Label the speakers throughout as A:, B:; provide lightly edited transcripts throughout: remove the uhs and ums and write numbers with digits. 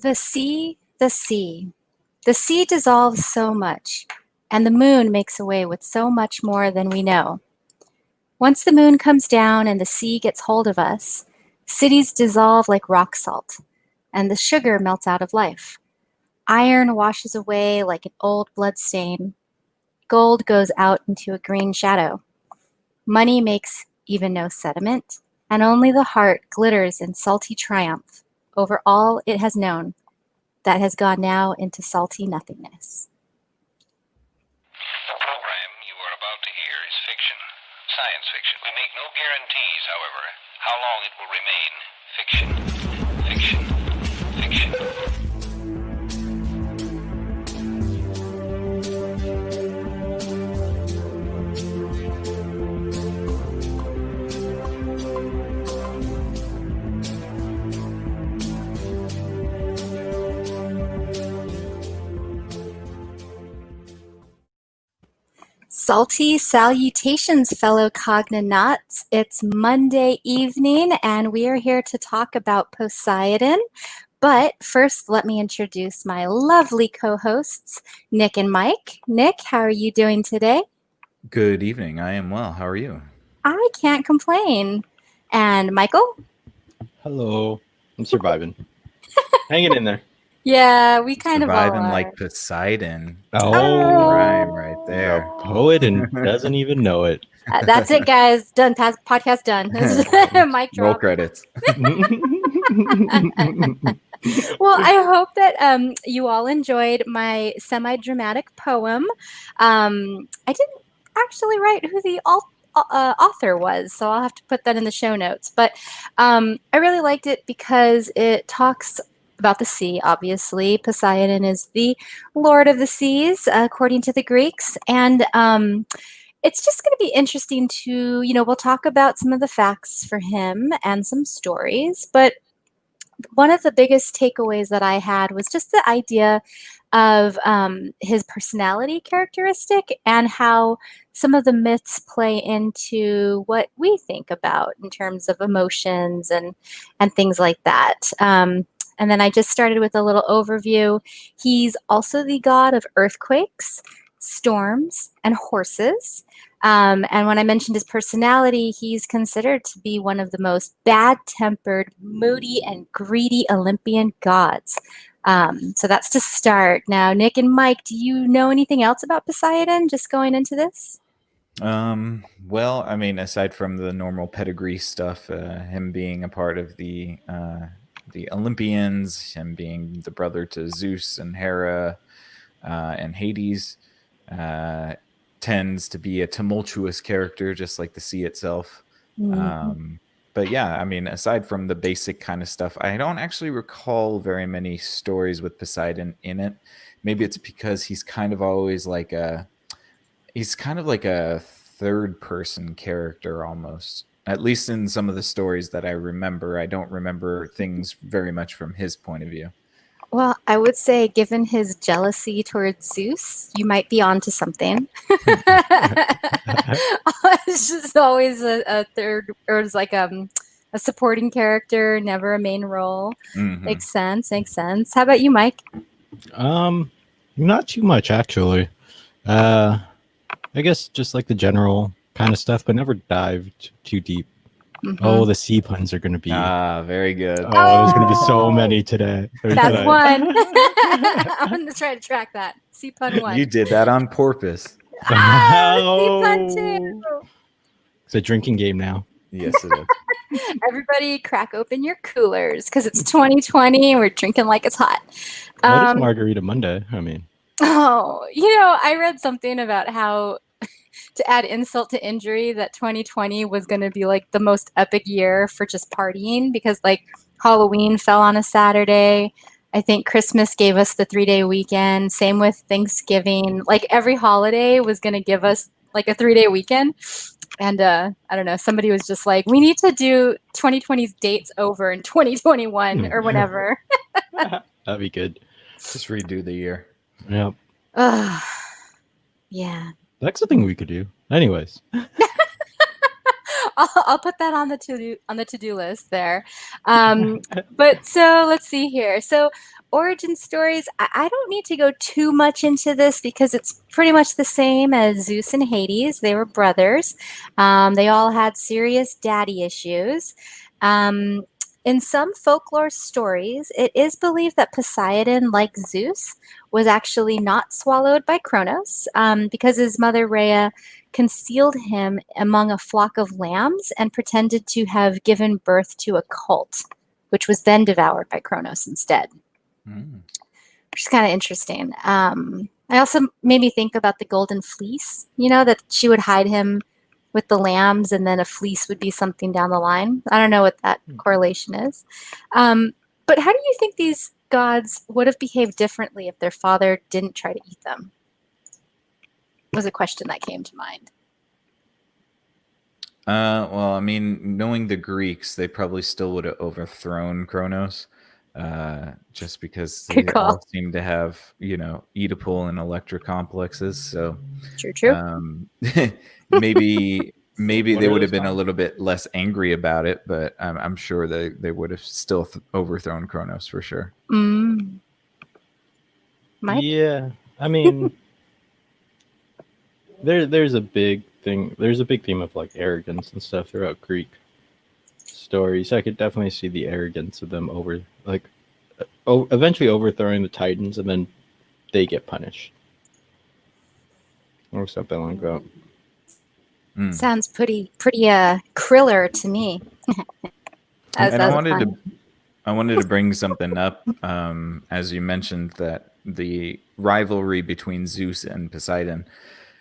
A: The sea, the sea. The sea dissolves so much, and the moon makes away with so much more than we know. Once the moon comes down and the sea gets hold of us, cities dissolve like rock salt, and the sugar melts out of life. Iron washes away like an old blood stain. Gold goes out into a green shadow. Money makes even no sediment, and only the heart glitters in salty triumph over all it has known that has gone now into salty nothingness.
B: The program you are about to hear is fiction, science fiction. We make no guarantees, however, how long it will remain fiction, fiction, fiction.
A: Salty salutations, fellow cognonauts. It's Monday evening, and we are here to talk about Poseidon. But first, let me introduce my lovely co-hosts, Nick and Mike. Nick, how are you doing today?
C: Good evening. I am well. How are you?
A: I can't complain. And Michael?
D: Hello. I'm surviving. Hanging in there.
A: Yeah, we kind of all
C: Surviving
A: are.
C: like Poseidon.
D: Oh,
C: Rhyme right there.
D: a poet and doesn't even know it.
A: That's it, guys. Done. Podcast done. Mic
C: Roll
A: drop.
C: credits.
A: Well, I hope that you all enjoyed my semi-dramatic poem. I didn't actually write who the author was, so I'll have to put that in the show notes. But I really liked it because it talks about the sea, obviously. Poseidon is the lord of the seas, according to the Greeks. And it's just going to be interesting to, we'll talk about some of the facts for him and some stories. But one of the biggest takeaways that I had was just the idea of his personality characteristic and how some of the myths play into what we think about in terms of emotions and things like that. And then I just started with a little overview. He's also the god of earthquakes, storms, and horses. And when I mentioned his personality, he's considered to be one of the most bad-tempered, moody, and greedy Olympian gods. So that's to start. Now, Nick and Mike, do you know anything else about Poseidon just going into this?
C: Well, I mean, aside from the normal pedigree stuff, him being a part of the Olympians, him being the brother to Zeus and Hera and Hades, tends to be a tumultuous character, just like the sea itself. But yeah, I mean, aside from the basic kind of stuff, I don't actually recall very many stories with Poseidon in it. Maybe it's because he's kind of always like a third person character almost. At least in some of the stories that I remember, I don't remember things very much from his point of view.
A: Well, I would say, given his jealousy towards Zeus, you might be onto something. It's just always a third, or it's like a supporting character, never a main role.
C: Mhm.
A: Makes sense. How about you, Mike?
D: Not too much actually. I guess just like the general kind of stuff, but never dived too deep. Oh, the sea puns are going to be.
C: Very good.
D: Oh, there's going to be so many today.
A: That's one. I'm going to try to track that. Sea pun one.
C: You did that on purpose.
A: Sea pun two.
D: It's a drinking game now.
C: Yes, it is.
A: Everybody crack open your coolers because it's 2020 and we're drinking like it's hot.
D: What is Margarita Monday? I mean.
A: Oh, I read something about how, to add insult to injury, that 2020 was going to be like the most epic year for just partying because like Halloween fell on a Saturday. I think Christmas gave us the 3-day weekend. Same with Thanksgiving. Like every holiday was going to give us like a 3-day weekend. And I don't know, somebody was just like, we need to do 2020's dates over in 2021 or whatever.
D: That'd be good.
C: Just redo the year.
D: Yep.
A: Yeah.
D: That's something we could do. Anyways.
A: I'll put that on the to-do list there. But so let's see here. So origin stories, I don't need to go too much into this because it's pretty much the same as Zeus and Hades. They were brothers. They all had serious daddy issues. Um, in some folklore stories, it is believed that Poseidon, like Zeus, was actually not swallowed by Kronos because his mother Rhea concealed him among a flock of lambs and pretended to have given birth to a colt, which was then devoured by Kronos instead, which is kind of interesting. I also made me think about the golden fleece, that she would hide him with the lambs and then a fleece would be something down the line. I don't know what that correlation is. But how do you think these gods would have behaved differently if their father didn't try to eat them? Was a question that came to mind.
C: Well, I mean, knowing the Greeks, they probably still would have overthrown Kronos, just because they
A: Good call.
C: all seem to have, Oedipal and Electra complexes. So
A: True.
C: maybe they
D: What are
C: would have
D: those
C: been a little bit less angry about it, but I'm sure they would have still overthrown Kronos for sure.
A: Mike?
D: Yeah, I mean, there's a big thing. There's a big theme of like arrogance and stuff throughout Greek stories. I could definitely see the arrogance of them eventually overthrowing the Titans, and then they get punished or something like that.
A: Sounds pretty Kriller to me.
C: And I wanted to bring something up, as you mentioned that the rivalry between Zeus and Poseidon,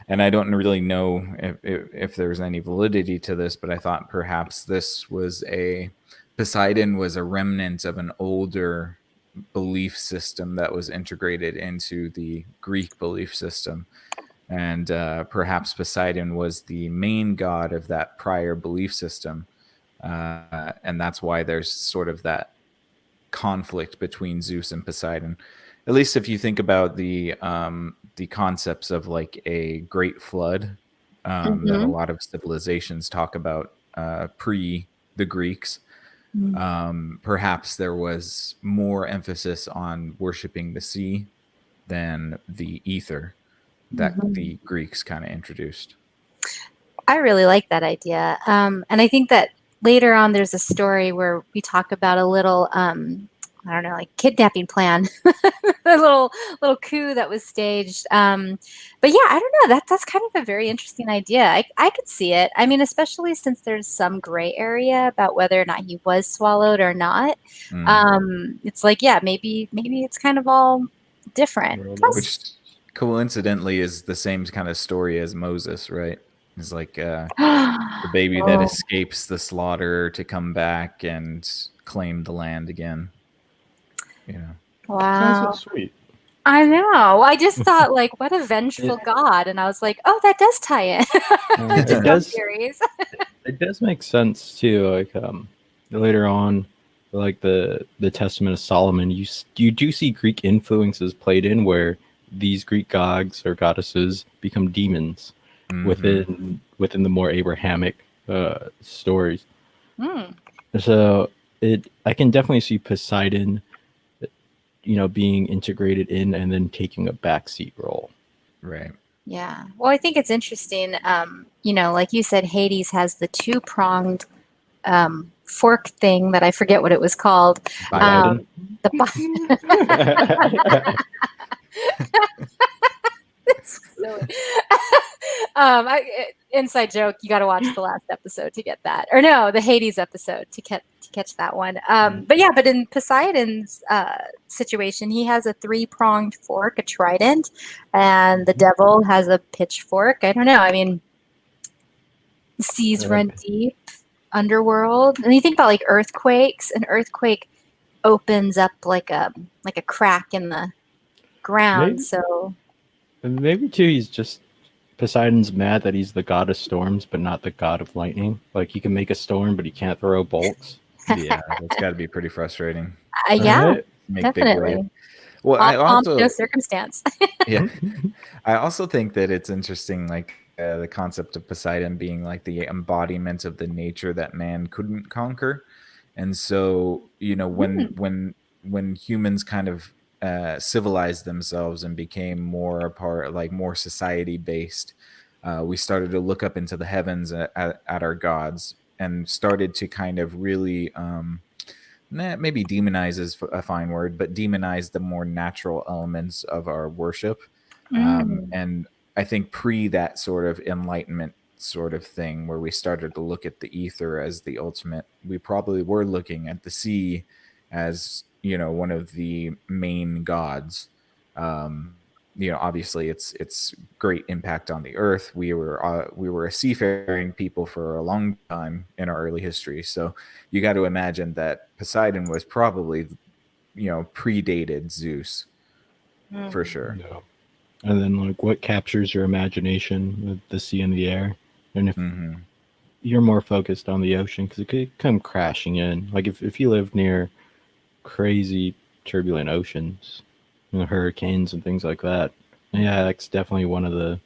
C: and I don't really know if there's any validity to this, but I thought perhaps Poseidon was a remnant of an older belief system that was integrated into the Greek belief system. And perhaps Poseidon was the main god of that prior belief system. And that's why there's sort of that conflict between Zeus and Poseidon. At least if you think about the concepts of like a great flood that a lot of civilizations talk about pre the Greeks. Perhaps there was more emphasis on worshiping the sea than the ether that the Greeks kind of introduced.
A: I really like that idea. And I think that later on there's a story where we talk about a little, I don't know, like kidnapping plan, a little coup that was staged. But yeah, I don't know. That's kind of a very interesting idea. I could see it. I mean, especially since there's some gray area about whether or not he was swallowed or not. It's like, yeah, maybe it's kind of all different.
C: Which coincidentally is the same kind of story as Moses, right? It's like the baby that escapes the slaughter to come back and claim the land again.
A: Wow.
D: Sounds so sweet.
A: I know. I just thought, like, what a vengeful god, and I was like, oh, that does tie in.
D: It does.
A: Theories.
D: It does make sense too. Like later on, like the Testament of Solomon, you do see Greek influences played in where these Greek gods or goddesses become demons within the more Abrahamic stories. So I can definitely see Poseidon, being integrated in and then taking a backseat role.
C: Right.
A: Yeah. Well, I think it's interesting. Like you said, Hades has the two-pronged fork thing that I forget what it was called.
D: Poseidon.
A: Silly. Inside joke. You got to watch the last episode to get that, or no, the Hades episode to catch that one. But in Poseidon's situation, he has a three-pronged fork, a trident, and the devil has a pitchfork. I don't know. I mean, the seas run deep, underworld, and you think about like earthquakes. An earthquake opens up like a crack in the ground.
D: Maybe.
A: So.
D: And maybe too, Poseidon's mad that he's the god of storms, but not the god of lightning. Like he can make a storm, but he can't throw bolts.
C: Yeah, that's got to be pretty frustrating.
A: Yeah,
D: Right?
A: definitely.
C: Well, I also
A: no circumstance.
C: yeah, I also think that it's interesting, like the concept of Poseidon being like the embodiment of the nature that man couldn't conquer, and so when humans kind of civilized themselves and became more a part, like more society based, we started to look up into the heavens at our gods and started to kind of really maybe demonize is a fine word, but demonize the more natural elements of our worship.
A: Mm.
C: And I think pre that sort of enlightenment sort of thing, where we started to look at the ether as the ultimate, we probably were looking at the sea as, you know, one of the main gods. You know, obviously it's great impact on the earth. We were a seafaring people for a long time in our early history, so you got to imagine that Poseidon was probably, you know, predated Zeus for
A: Mm.
C: sure.
D: Yeah. And then like what captures your imagination with the sea and the air, and if
C: Hmm.
D: you're more focused on the ocean because it could come crashing in. Like if you live near crazy turbulent oceans, you know, hurricanes and things like that. Yeah, that's definitely one of the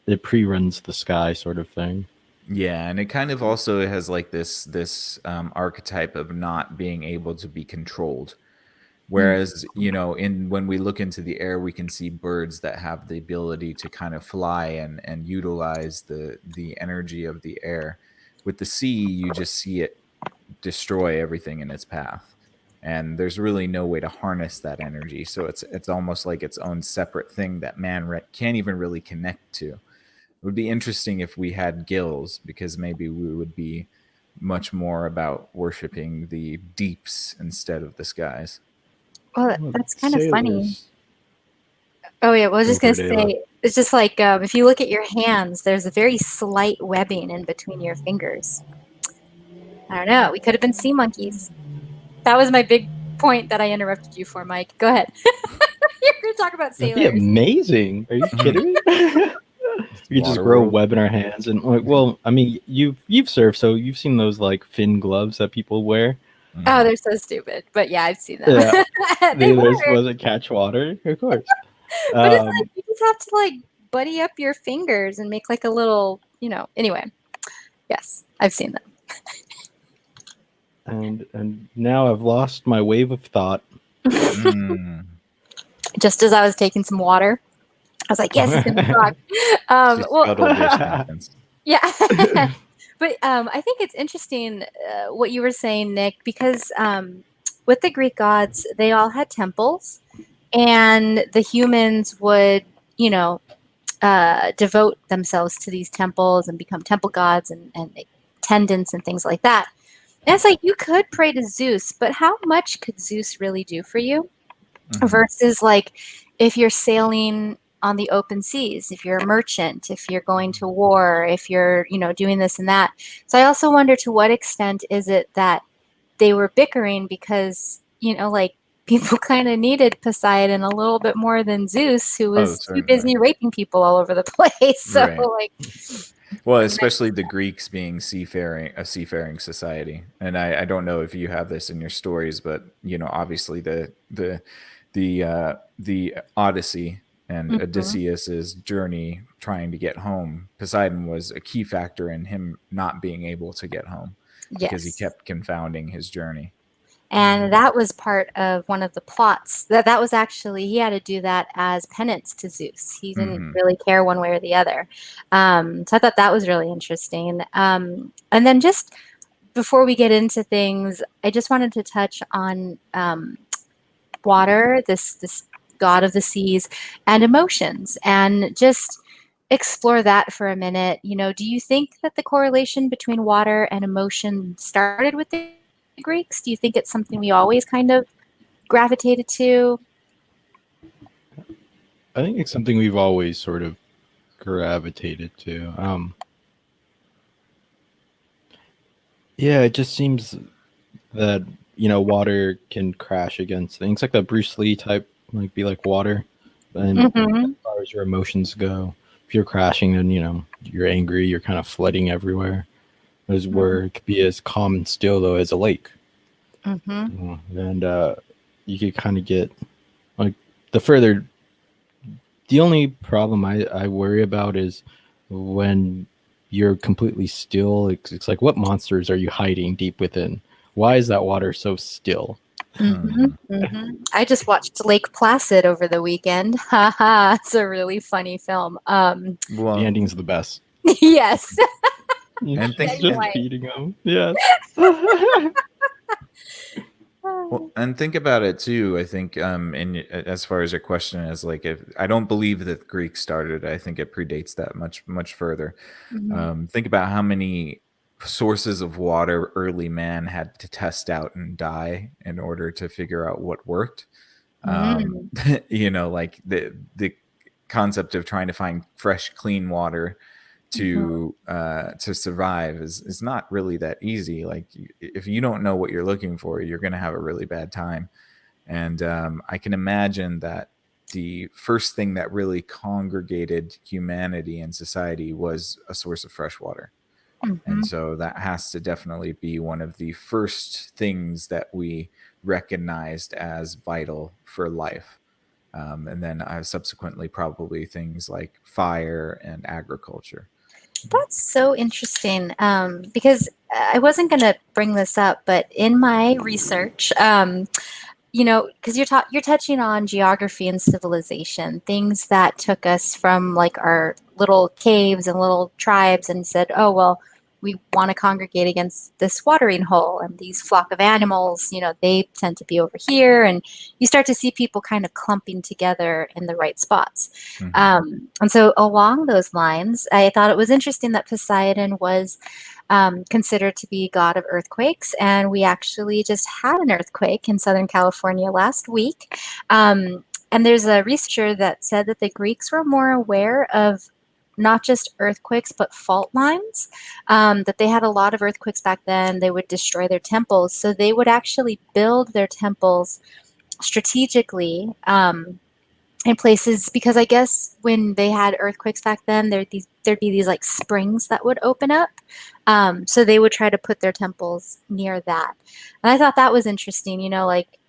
D: it pre-runs the sky sort of thing.
C: Yeah, and it kind of also has like this archetype of not being able to be controlled.
A: Mm.
C: Whereas, you know, in when we look into the air, we can see birds that have the ability to kind of fly and utilize the energy of the air. With the sea, you just see it destroy everything in its path. And there's really no way to harness that energy. So it's almost like its own separate thing that man can't even really connect to. It would be interesting if we had gills, because maybe we would be much more about worshiping the deeps instead of the skies.
A: Well,
D: Well,
A: that's kind of funny.
D: sailors
A: Oh yeah, well, I was
D: go
A: just
D: for
A: gonna
D: it, Ayla.
A: say, it's just like if you look at your hands, there's a very slight webbing in between your fingers. I don't know. We could have been sea monkeys. That was my big point that I interrupted you for, Mike. Go ahead. You're gonna talk about
D: That'd be
A: sailors.
D: amazing. Are you kidding me? We could just
C: Water
D: grow a
C: world.
D: web in our hands and like, well, I mean, you've surfed, so you've seen those like fin gloves that people wear.
A: Oh,
C: Mhm.
A: they're so stupid. But yeah, I've seen them.
D: Yeah,
A: They
D: they're
A: work,
D: supposed to catch water, of course.
A: but it's like
D: Um,
A: you just have to like buddy up your fingers and make like a little, anyway. Yes, I've seen them.
D: and now I've lost my wave of thought.
C: Mm.
A: Just as I was taking some water, I was like, yes, he's gonna talk.
C: She
A: Well,
C: scuttled your sentence.
A: yeah. But I think it's interesting what you were saying, Nick, because with the Greek gods, they all had temples, and the humans would, devote themselves to these temples and become temple gods and attendants and things like that. And it's like you could pray to Zeus, but how much could Zeus really do for you?
C: Mhm.
A: Versus like if you're sailing on the open seas, if you're a merchant, if you're going to war, if you're, doing this and that. So I also wonder to what extent is it that they were bickering because, like people kind of needed Poseidon a little bit more than Zeus, who
C: Oh,
A: was too
C: certainly.
A: busy raping people all over the place. So
C: Right.
A: like,
C: Well, especially the Greeks being a seafaring society, and I don't know if you have this in your stories, but you know, obviously the Odyssey and
A: mhm,
C: Odysseus's journey trying to get home, Poseidon was a key factor in him not being able to get home because he
A: yes.
C: kept confounding his journey.
A: And that was part of one of the plots. That was actually he had to do that as penance to Zeus. He didn't
C: Hmm.
A: really care one way or the other. So I thought that was really interesting. And then just before we get into things, I just wanted to touch on water, this god of the seas, and emotions, and just explore that for a minute. Do you think that the correlation between water and emotion started with the Greeks? Do you think it's something we always kind of gravitated to?
D: I think it's something we've always sort of gravitated to. Yeah, it just seems that water can crash against things like the Bruce Lee type, like be like water. And as
A: Hmm.
D: far as your emotions go, if you're crashing, then you're angry, you're kind of flooding everywhere. There's where it could be as calm and still though as a lake.
A: Hmm.
D: And you could kind of get like the further. The only problem I worry about is when you're completely still. It's like, what monsters are you hiding deep within? Why is that water so still?
A: I just watched Lake Placid over the weekend. Haha, it's a really funny film.
D: The
C: Well,
D: ending's the best.
A: Yes.
C: and
A: Yeah,
C: think
A: you're
D: Just
A: right.
D: feeding them. Yes.
C: well, and think about it too. I think, as far as your question is, like, if I don't believe that Greek started, I think it predates that much further.
A: Mhm.
C: Think about how many sources of water early man had to test out and die in order to figure out what worked.
A: Mm.
C: Like the concept of trying to find fresh, clean water
A: Mhm.
C: to survive is not really that easy. Like, if you don't know what you're looking for, you're going to have a really bad time. And I can imagine that the first thing that really congregated humanity and society was a source of fresh water. And
A: Mhm.
C: so that has to definitely be one of the first things that we recognized as vital for life. And then subsequently, probably things like fire and agriculture.
A: That's so interesting, because I wasn't going to bring this up, but in my research, because you're touching on geography and civilization, things that took us from like our little caves and little tribes, and said, oh well, we want to congregate against this watering hole and these flock of animals. They tend to be over here, and you start to see people kind of clumping together in the right spots.
C: Mhm.
A: And so along those lines, I thought it was interesting that Poseidon was considered to be god of earthquakes. And we actually just had an earthquake in Southern California last week. And there's a researcher that said that the Greeks were more aware of not just earthquakes, but fault lines, that they had a lot of earthquakes back then. They would destroy their temples. So they would actually build their temples strategically. In places, because I guess when they had earthquakes back then, there'd be these like springs that would open up, so they would try to put their temples near that. And I thought that was interesting, like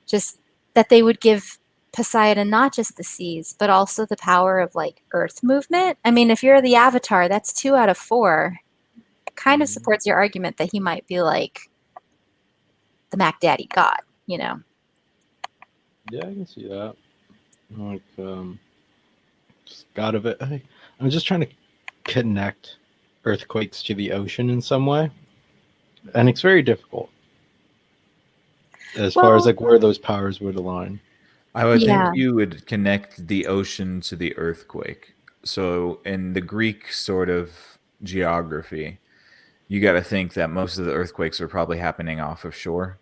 A: just that they would give Poseidon not just the seas, but also the power of like earth movement. I mean, if you're the Avatar, that's 2 out of 4. Kind of supports your argument that he might be like the Mac Daddy God.
D: Yeah, I can see that. Like, just God of it. I'm just trying to connect earthquakes to the ocean in some way, and it's very difficult as far as
A: Well,
D: like where those powers would align.
C: I would think
A: yeah.
C: you would connect the ocean to the earthquake. So, in the Greek sort of geography, you got to think that most of the earthquakes are probably happening off of shore,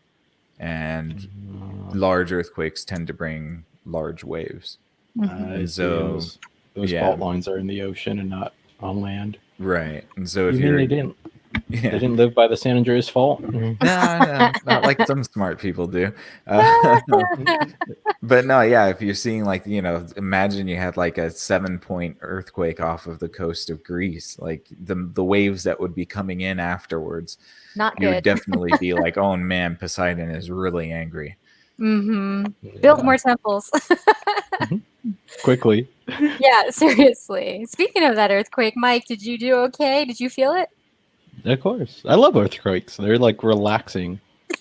C: and
D: Uh,
C: large earthquakes tend to bring large waves.
A: Mhm.
D: I
C: And
D: see. And
C: so,
D: those
C: yeah,
D: fault lines are in the ocean and not on land.
C: right. And so, if
D: You mean
C: you're,
D: they didn't? They
C: yeah,
D: didn't live by the San Andreas Fault. Mhm.
C: no, no, not like some smart people do. Uh, but no, yeah, if you're seeing, like, imagine you had like a 7-point earthquake off of the coast of Greece, like the waves that would be coming in afterwards,
A: Not
C: you would
A: good.
C: definitely be like, oh man, Poseidon is really angry.
A: Build
D: Yeah.
A: more temples.
D: Quickly.
A: Yeah, seriously. Speaking of that earthquake, Mike, did you do okay? Did you feel it?
D: Of course. I love earthquakes. They're like relaxing.
A: It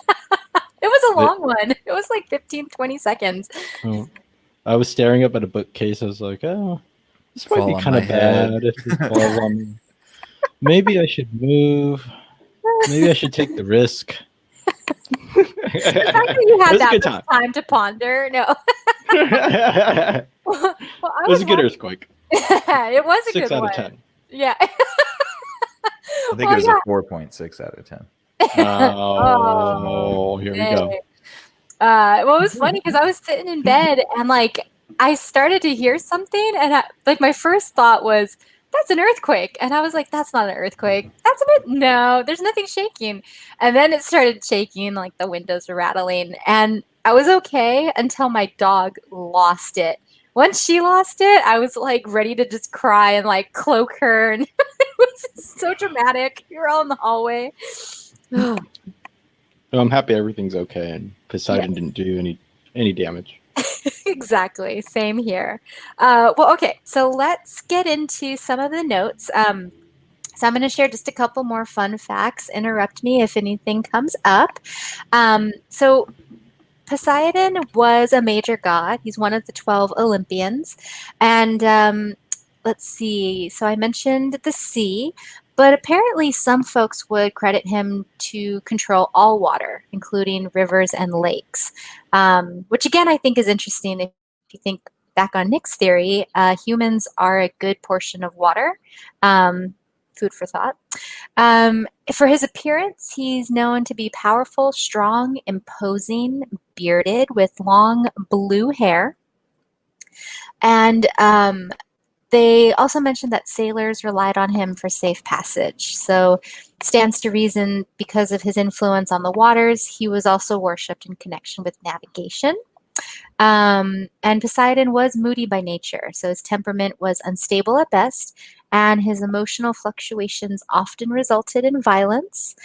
A: was a
D: They,
A: long one. It was like 15, 20 seconds.
D: oh, I was staring up at a bookcase. I was like, oh, this might
C: Fall
D: be
C: on
D: kind
C: my
D: of
C: head.
D: bad if it falls on me. Maybe I should move. Maybe I should take the risk.
A: The fact that you
D: It
A: had
D: was a
A: that
D: good
A: much
D: time.
A: time to ponder. No.
D: It
A: Well, I
D: was
A: was
D: a good
A: happy.
D: earthquake.
A: It was a
D: 6
A: good
D: out of
A: one.
D: 10.
A: Yeah.
C: I think it
A: Well,
C: was a
A: yeah.
C: 4.6 out of 10.
A: Oh,
D: Oh, here we
A: dang.
D: go.
A: Well, it was funny because I was sitting in bed and like I started to hear something, and like my first thought was, "That's an earthquake," and I was like, "That's not an earthquake. That's a bit no. There's nothing shaking." And then it started shaking, like the windows were rattling, and I was okay until my dog lost it. Once she lost it, I was like ready to just cry and like cloak her, and it was so dramatic. We were all in the hallway.
D: So I'm happy everything's okay and Poseidon
A: Yeah.
D: didn't do any damage.
A: Exactly. Same here. Well, okay. So let's get into some of the notes. So I'm going to share just a couple more fun facts. Interrupt me if anything comes up. So Poseidon was a major god. He's one of the 12 Olympians. And let's see. So I mentioned the sea, but apparently some folks would credit him to control all water, including rivers and lakes, which again I think is interesting. If you think back on Nick's theory, humans are a good portion of water. Food for thought. For his appearance, he's known to be powerful, strong, imposing, bearded, with long blue hair. And they also mentioned that sailors relied on him for safe passage. So it stands to reason because of his influence on the waters, he was also worshipped in connection with navigation. And Poseidon was moody by nature, so his temperament was unstable at best, and his emotional fluctuations often resulted in violence.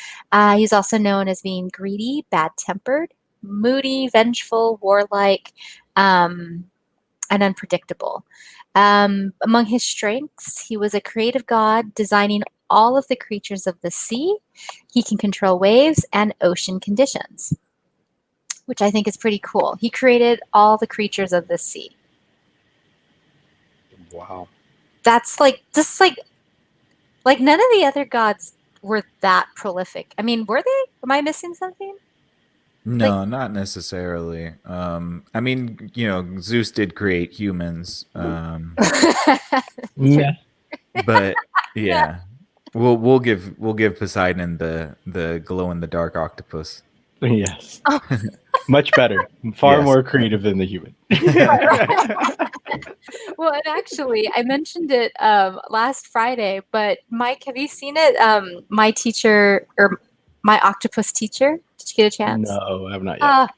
A: He's also known as being greedy, bad-tempered, moody, vengeful, warlike, and unpredictable. Among his strengths, he was a creative god, designing all of the creatures of the sea. He can control waves and ocean conditions, which I think is pretty cool. He created all the creatures of the sea.
D: Wow.
A: That's like none of the other gods were that prolific. I mean, were they? Am I missing something?
C: No, not necessarily. I mean, Zeus did create humans,
D: Yeah.
C: but yeah, we'll give Poseidon the glow in the dark octopus.
D: Yes.
A: Oh.
D: Much better. Far
C: Yes.
D: more creative than the human.
A: Well, and actually, I mentioned it last Friday, but Mike, have you seen it? My teacher, or my octopus teacher. Did you get a chance?
D: No, I have not yet.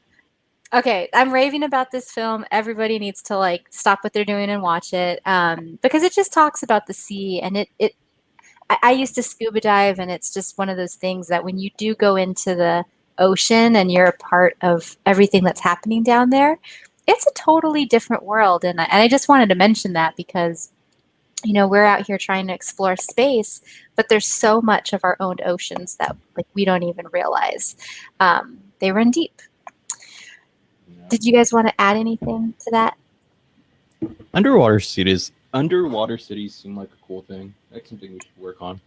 A: Okay, I'm raving about this film. Everybody needs to stop what they're doing and watch it, because it just talks about the sea, and I used to scuba dive, and it's just one of those things that when you do go into the ocean and you're a part of everything that's happening down there, it's a totally different world. And I just wanted to mention that because, we're out here trying to explore space, but there's so much of our own oceans that we don't even realize. They run deep. Did you guys want to add anything to that?
D: Underwater cities seem like a cool thing. That's something we should work on.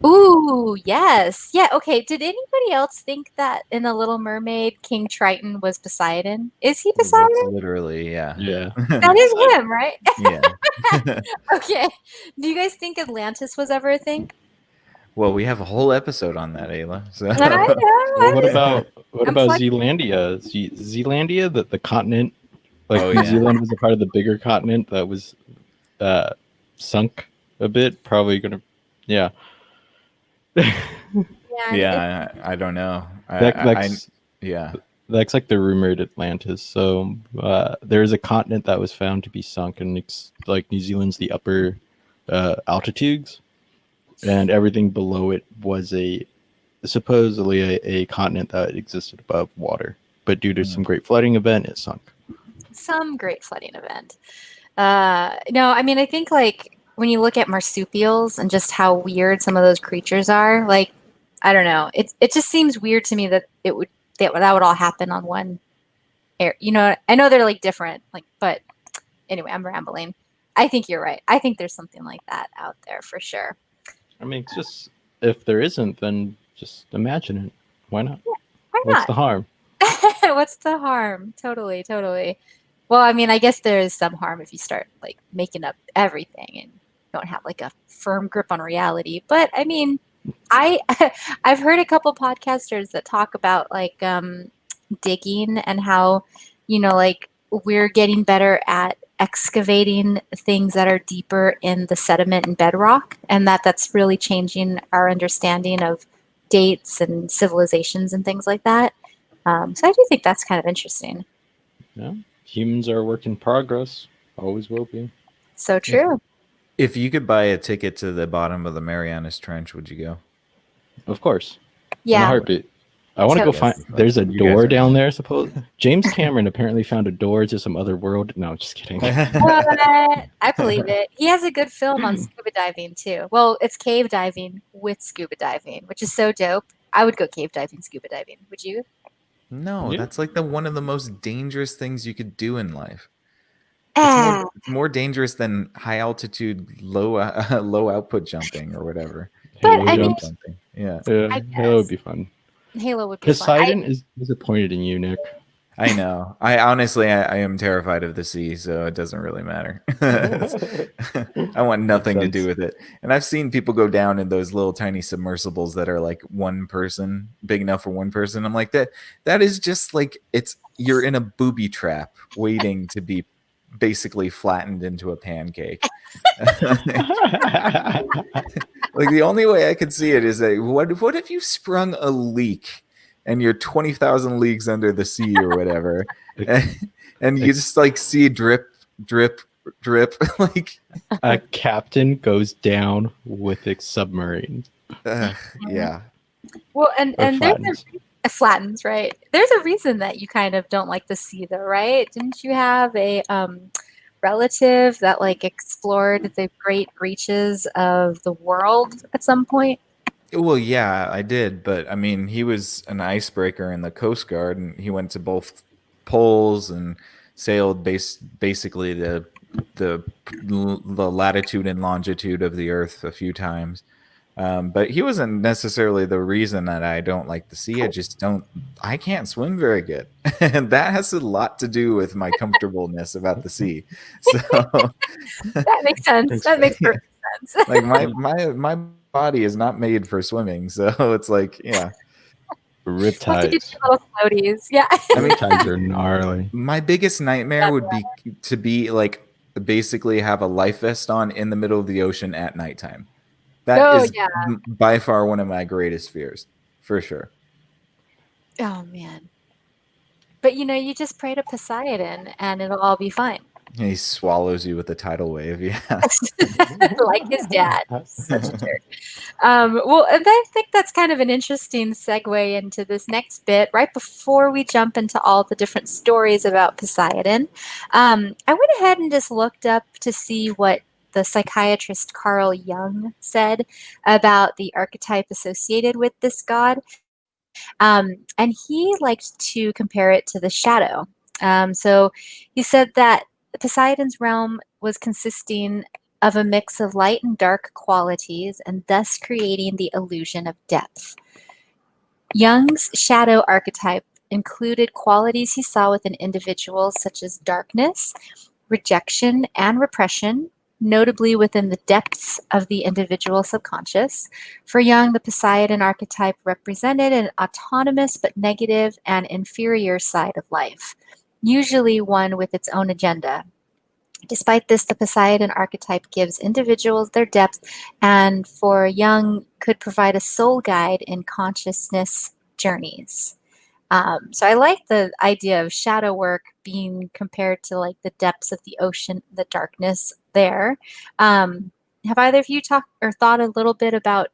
A: Ooh, yes. Yeah, okay. Did anybody else think that in The Little Mermaid, King Triton was Poseidon? Is he
C: That's
A: Poseidon?
C: literally, yeah.
D: Yeah.
A: That is him, right?
C: Yeah.
A: Okay. Do you guys think Atlantis was ever a thing?
C: Well, we have a whole episode on that, Ayla. So.
A: I know.
D: Well, what about
A: I'm plugged-
D: Zealandia? Zealandia, the continent,
C: Oh,
D: New
C: yeah.
D: Zealand was a part of the bigger continent that was sunk a bit. Probably gonna, yeah.
C: Yeah, I don't know. Yeah.
D: That's like the rumored Atlantis. So there is a continent that was found to be sunk, and it's like New Zealand's the upper altitudes, and everything below it was supposedly a continent that existed above water. But due to some great flooding event, it sunk.
A: Some great flooding event. No, I mean, I think when you look at marsupials and just how weird some of those creatures are, I don't know. It just seems weird to me that that would all happen on one air. I know they're different, but anyway, I'm rambling. I think you're right. I think there's something like that out there for sure.
D: I mean, it's just, if there isn't, then just imagine it. Why not?
A: Yeah, why
D: What's
A: not?
D: the harm?
A: What's the harm? Totally, totally. Well, I mean, I guess there is some harm if you start making up everything and don't have a firm grip on reality. But I mean, I've heard a couple podcasters that talk about digging and how we're getting better at excavating things that are deeper in the sediment and bedrock, and that's really changing our understanding of dates and civilizations and things like that. So I do think that's kind of interesting.
D: Yeah. Humans are a work in progress. Always will be.
A: So true.
C: If you could buy a ticket to the bottom of the Marianas Trench, would you go?
D: Of course. In a
A: Yeah.
D: heartbeat. I want to go
A: Totally.
D: find. There's a
C: You
D: door
C: guys are-
D: down there. Suppose James Cameron apparently found a door to some other world. No, just kidding.
A: What? I believe it. He has a good film on scuba diving too. Well, it's cave diving with scuba diving, which is so dope. I would go cave diving, scuba diving. Would you?
C: No,
D: Yeah.
C: that's like one of the most dangerous things you could do in life.
A: Ah,
C: It's more dangerous than high altitude, low low output jumping or whatever.
A: but
D: Halo
A: I mean,
C: Base
D: jumps.
C: jumping. Yeah,
D: Yeah,
A: I
D: that would
A: guess
D: be fun.
A: Halo would be fun.
D: Poseidon is disappointed in you, Nick.
C: I know. I honestly, I am terrified of the sea, so it doesn't really matter. I want
D: Makes
C: nothing to do
D: sense.
C: with it. And I've seen people go down in those little tiny submersibles that are like one person, big enough for one person. I'm like that is just like you're in a booby trap waiting to be basically flattened into a pancake. Like the only way I could see it is that what if you sprung a leak and you're 20,000 leagues under the sea or whatever, and you just like see drip, drip, drip, like
D: A captain goes down with a submarine
C: yeah.
A: Well,
D: or
A: and there's
D: flattens.
A: a flattens, right? There's a reason that you kind of don't like the sea, though, right? Didn't you have a relative that like explored the great reaches of the world at some point?
C: Well, yeah, I did, but I mean, he was an icebreaker in the Coast Guard, and he went to both poles and sailed basically the latitude and longitude of the Earth a few times. But he wasn't necessarily the reason that I don't like the sea. I can't swim very good. And that has a lot to do with my comfortableness about the sea. So,
A: That makes sense.
D: That's
A: That makes
C: yeah,
A: perfect sense.
C: like my body is not made for swimming. So it's like, yeah.
A: We'll have to get
D: Riptides.
A: you little floaties. Yeah.
C: I mean,
D: Riptides are gnarly.
C: my biggest nightmare would be to be like basically have a life vest on in the middle of the ocean at nighttime. That
A: Oh
C: is
A: yeah.
C: by far one of my greatest fears, for sure.
A: Oh man. But you just pray to Poseidon and it'll all be fine.
C: He swallows you with a tidal wave. Yeah.
A: Like his dad. Such a jerk. Well, and I think that's kind of an interesting segue into this next bit. Right before we jump into all the different stories about Poseidon, I went ahead and just looked up to see what the psychiatrist Carl Jung said about the archetype associated with this god. And he liked to compare it to the shadow. So he said that Poseidon's realm was consisting of a mix of light and dark qualities, and thus creating the illusion of depth. Jung's shadow archetype included qualities he saw within individuals such as darkness, rejection, and repression, notably within the depths of the individual subconscious. For Jung, the Poseidon archetype represented an autonomous but negative and inferior side of life, usually one with its own agenda. Despite this, the Poseidon archetype gives individuals their depth, and for Jung, could provide a soul guide in consciousness journeys. So I like the idea of shadow work being compared to like the depths of the ocean, the darkness there. Have either of you talked or thought a little bit about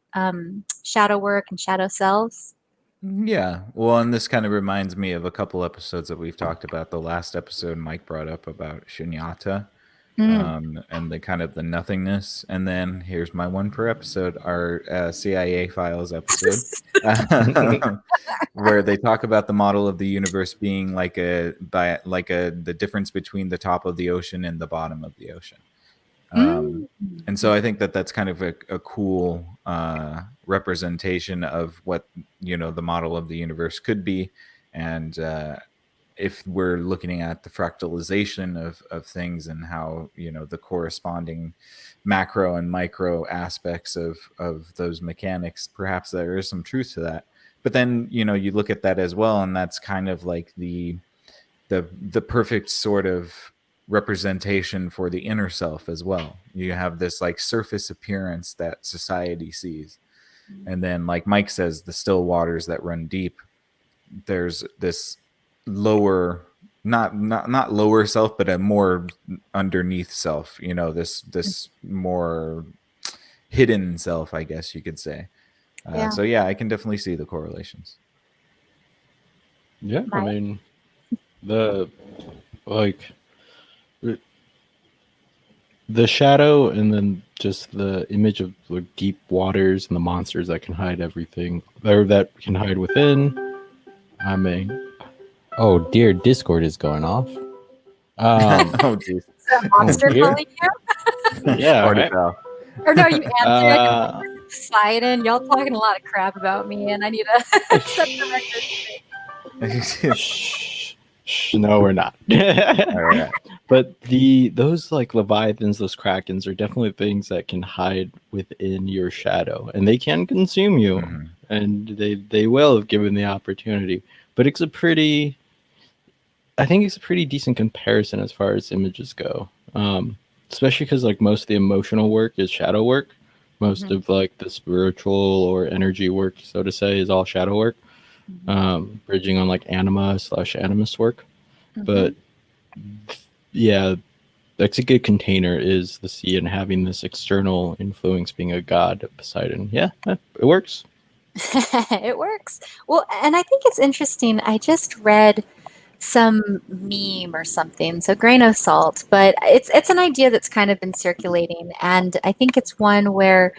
A: shadow work and shadow selves?
C: Yeah. Well, and this kind of reminds me of a couple episodes that we've talked about. The last episode Mike brought up about shunyata, and the kind of the nothingness. And then here's my one per episode, our CIA files episode, where they talk about the model of the universe being the difference between the top of the ocean and the bottom of the ocean. And so I think that that's kind of a cool representation of what the model of the universe could be. And if we're looking at the fractalization of things and how the corresponding macro and micro aspects of those mechanics, perhaps there is some truth to that. But then you look at that as well, and that's kind of like the perfect sort of representation for the inner self as well. You have this like surface appearance that society sees, and then like Mike says, the still waters that run deep. There's this lower, not lower self, but a more underneath self. This more hidden self, I guess you could say.
A: Yeah.
C: So yeah, I can definitely see the correlations.
D: Yeah, I
A: Right.
D: mean, the like the shadow, and then just the image of the deep waters and the monsters that can hide everything, or that can hide within. I mean, Oh dear, Discord is going off.
C: Oh, geez.
A: Is that a monster
D: Here?
A: calling you?
D: Yeah,
C: Already
D: right.
C: fell.
A: Or no, you answered. I go,
D: Uh,
A: Poseidon, y'all talking a lot of crap about me, and I need to set the record straight.
D: no, we're not.
C: All right.
D: But those like leviathans, those krakens, are definitely things that can hide within your shadow, and they can consume you,
C: Mhm.
D: and they will if given the opportunity. But it's a pretty, I think it's a pretty decent comparison as far as images go. Especially because like most of the emotional work is shadow work. Most
A: Mhm.
D: of like the spiritual or energy work, so to say, is all shadow work. Bridging on like anima slash animus work. But yeah, that's a good container is the sea and having this external influence being a god Poseidon. Yeah, it works.
A: It works. Well, and I think it's interesting. I just read some meme or something, so grain of salt, but it's an idea that's kind of been circulating, and I think it's one where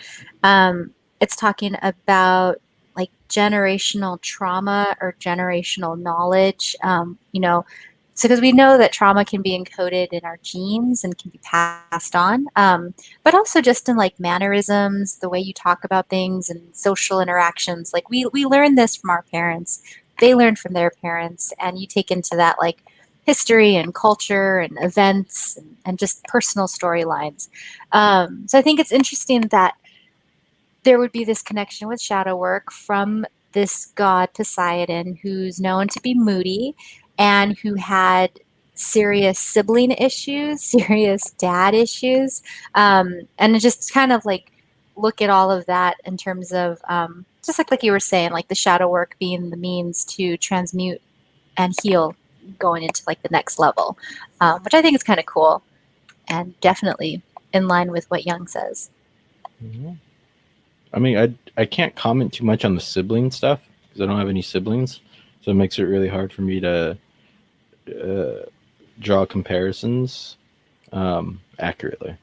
A: it's talking about like generational trauma or generational knowledge. So because we know that trauma can be encoded in our genes and can be passed on, but also just in like mannerisms, the way you talk about things and social interactions. Like we learn this from our parents, they learn from their parents, and you take into that like history and culture and events and just personal storylines. So I think it's interesting that there would be this connection with shadow work from this god Poseidon, who's known to be moody and who had serious sibling issues, serious dad issues, and just kind of like look at all of that in terms of just like you were saying, like the shadow work being the means to transmute and heal going into like the next level, which I think is kind of cool and definitely in line with what Jung says.
D: I mean, I can't comment too much on the sibling stuff because I don't have any siblings, so it makes it really hard for me to draw comparisons accurately.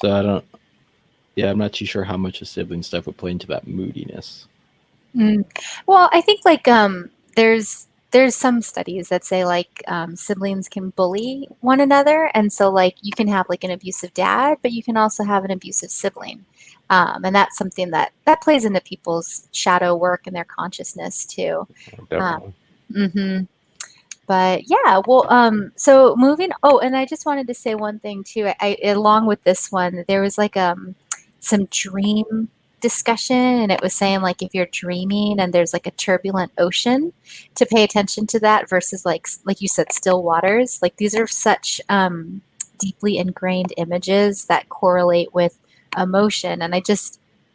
D: So I don't. Yeah, I'm not too sure how much the sibling stuff would play into that moodiness.
A: Mm. Well, I think like there's some studies that say like siblings can bully one another, and so like you can have like an abusive dad, but you can also have an abusive sibling, and that's something that plays into people's shadow work and their consciousness too. Um,
D: Definitely.
A: hmm But yeah, well, so moving. Oh, and I just wanted to say one thing too. Along with this one, there was like some dream discussion, and it was saying like if you're dreaming and there's like a turbulent ocean, to pay attention to that versus like you said, still waters. Like these are such deeply ingrained images that correlate with emotion, and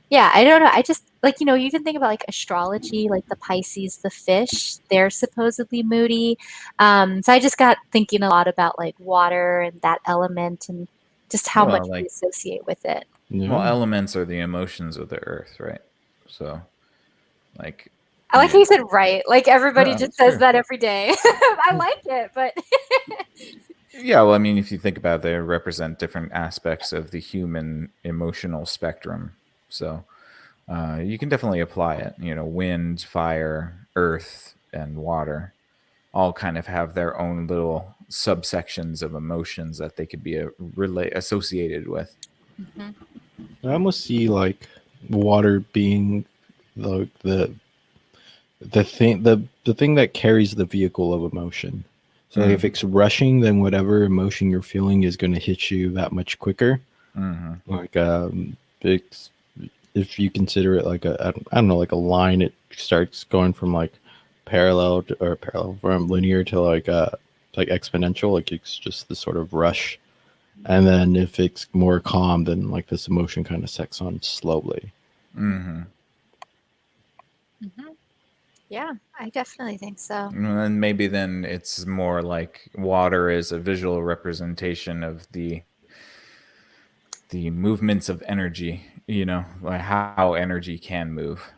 A: yeah, I don't know. I just like, you can think about like astrology, like the Pisces, the fish, they're supposedly moody. So I just got thinking a lot about like water and that element and just how much
C: Well,
A: we associate with it.
C: well,
D: Yeah.
C: elements are the emotions of the earth, right? So, like,
A: I like how you said right. Like everybody just
C: it's
A: says
C: true.
A: that every day. I like it, but
C: Yeah, well, I mean, if you think about it, they represent different aspects of the human emotional spectrum. So, you can definitely apply it. Wind, fire, earth, and water all kind of have their own little subsections of emotions that they could be associated with.
A: Mhm.
D: I almost see like water being the thing that carries the vehicle of emotion. So like, if it's rushing, then whatever emotion you're feeling is going to hit you that much quicker.
C: Mm-hmm.
D: Like it's, if you consider it like I don't know, like a line, it starts going from like parallel from linear to like exponential. Like it's just the sort of rush. And then if it's more calm, then like this emotion kind of sets on slowly.
C: Mm-hmm.
A: Mhm. Yeah, I definitely think so.
C: And maybe then it's more like water is a visual representation of the movements of energy. Like how energy can move.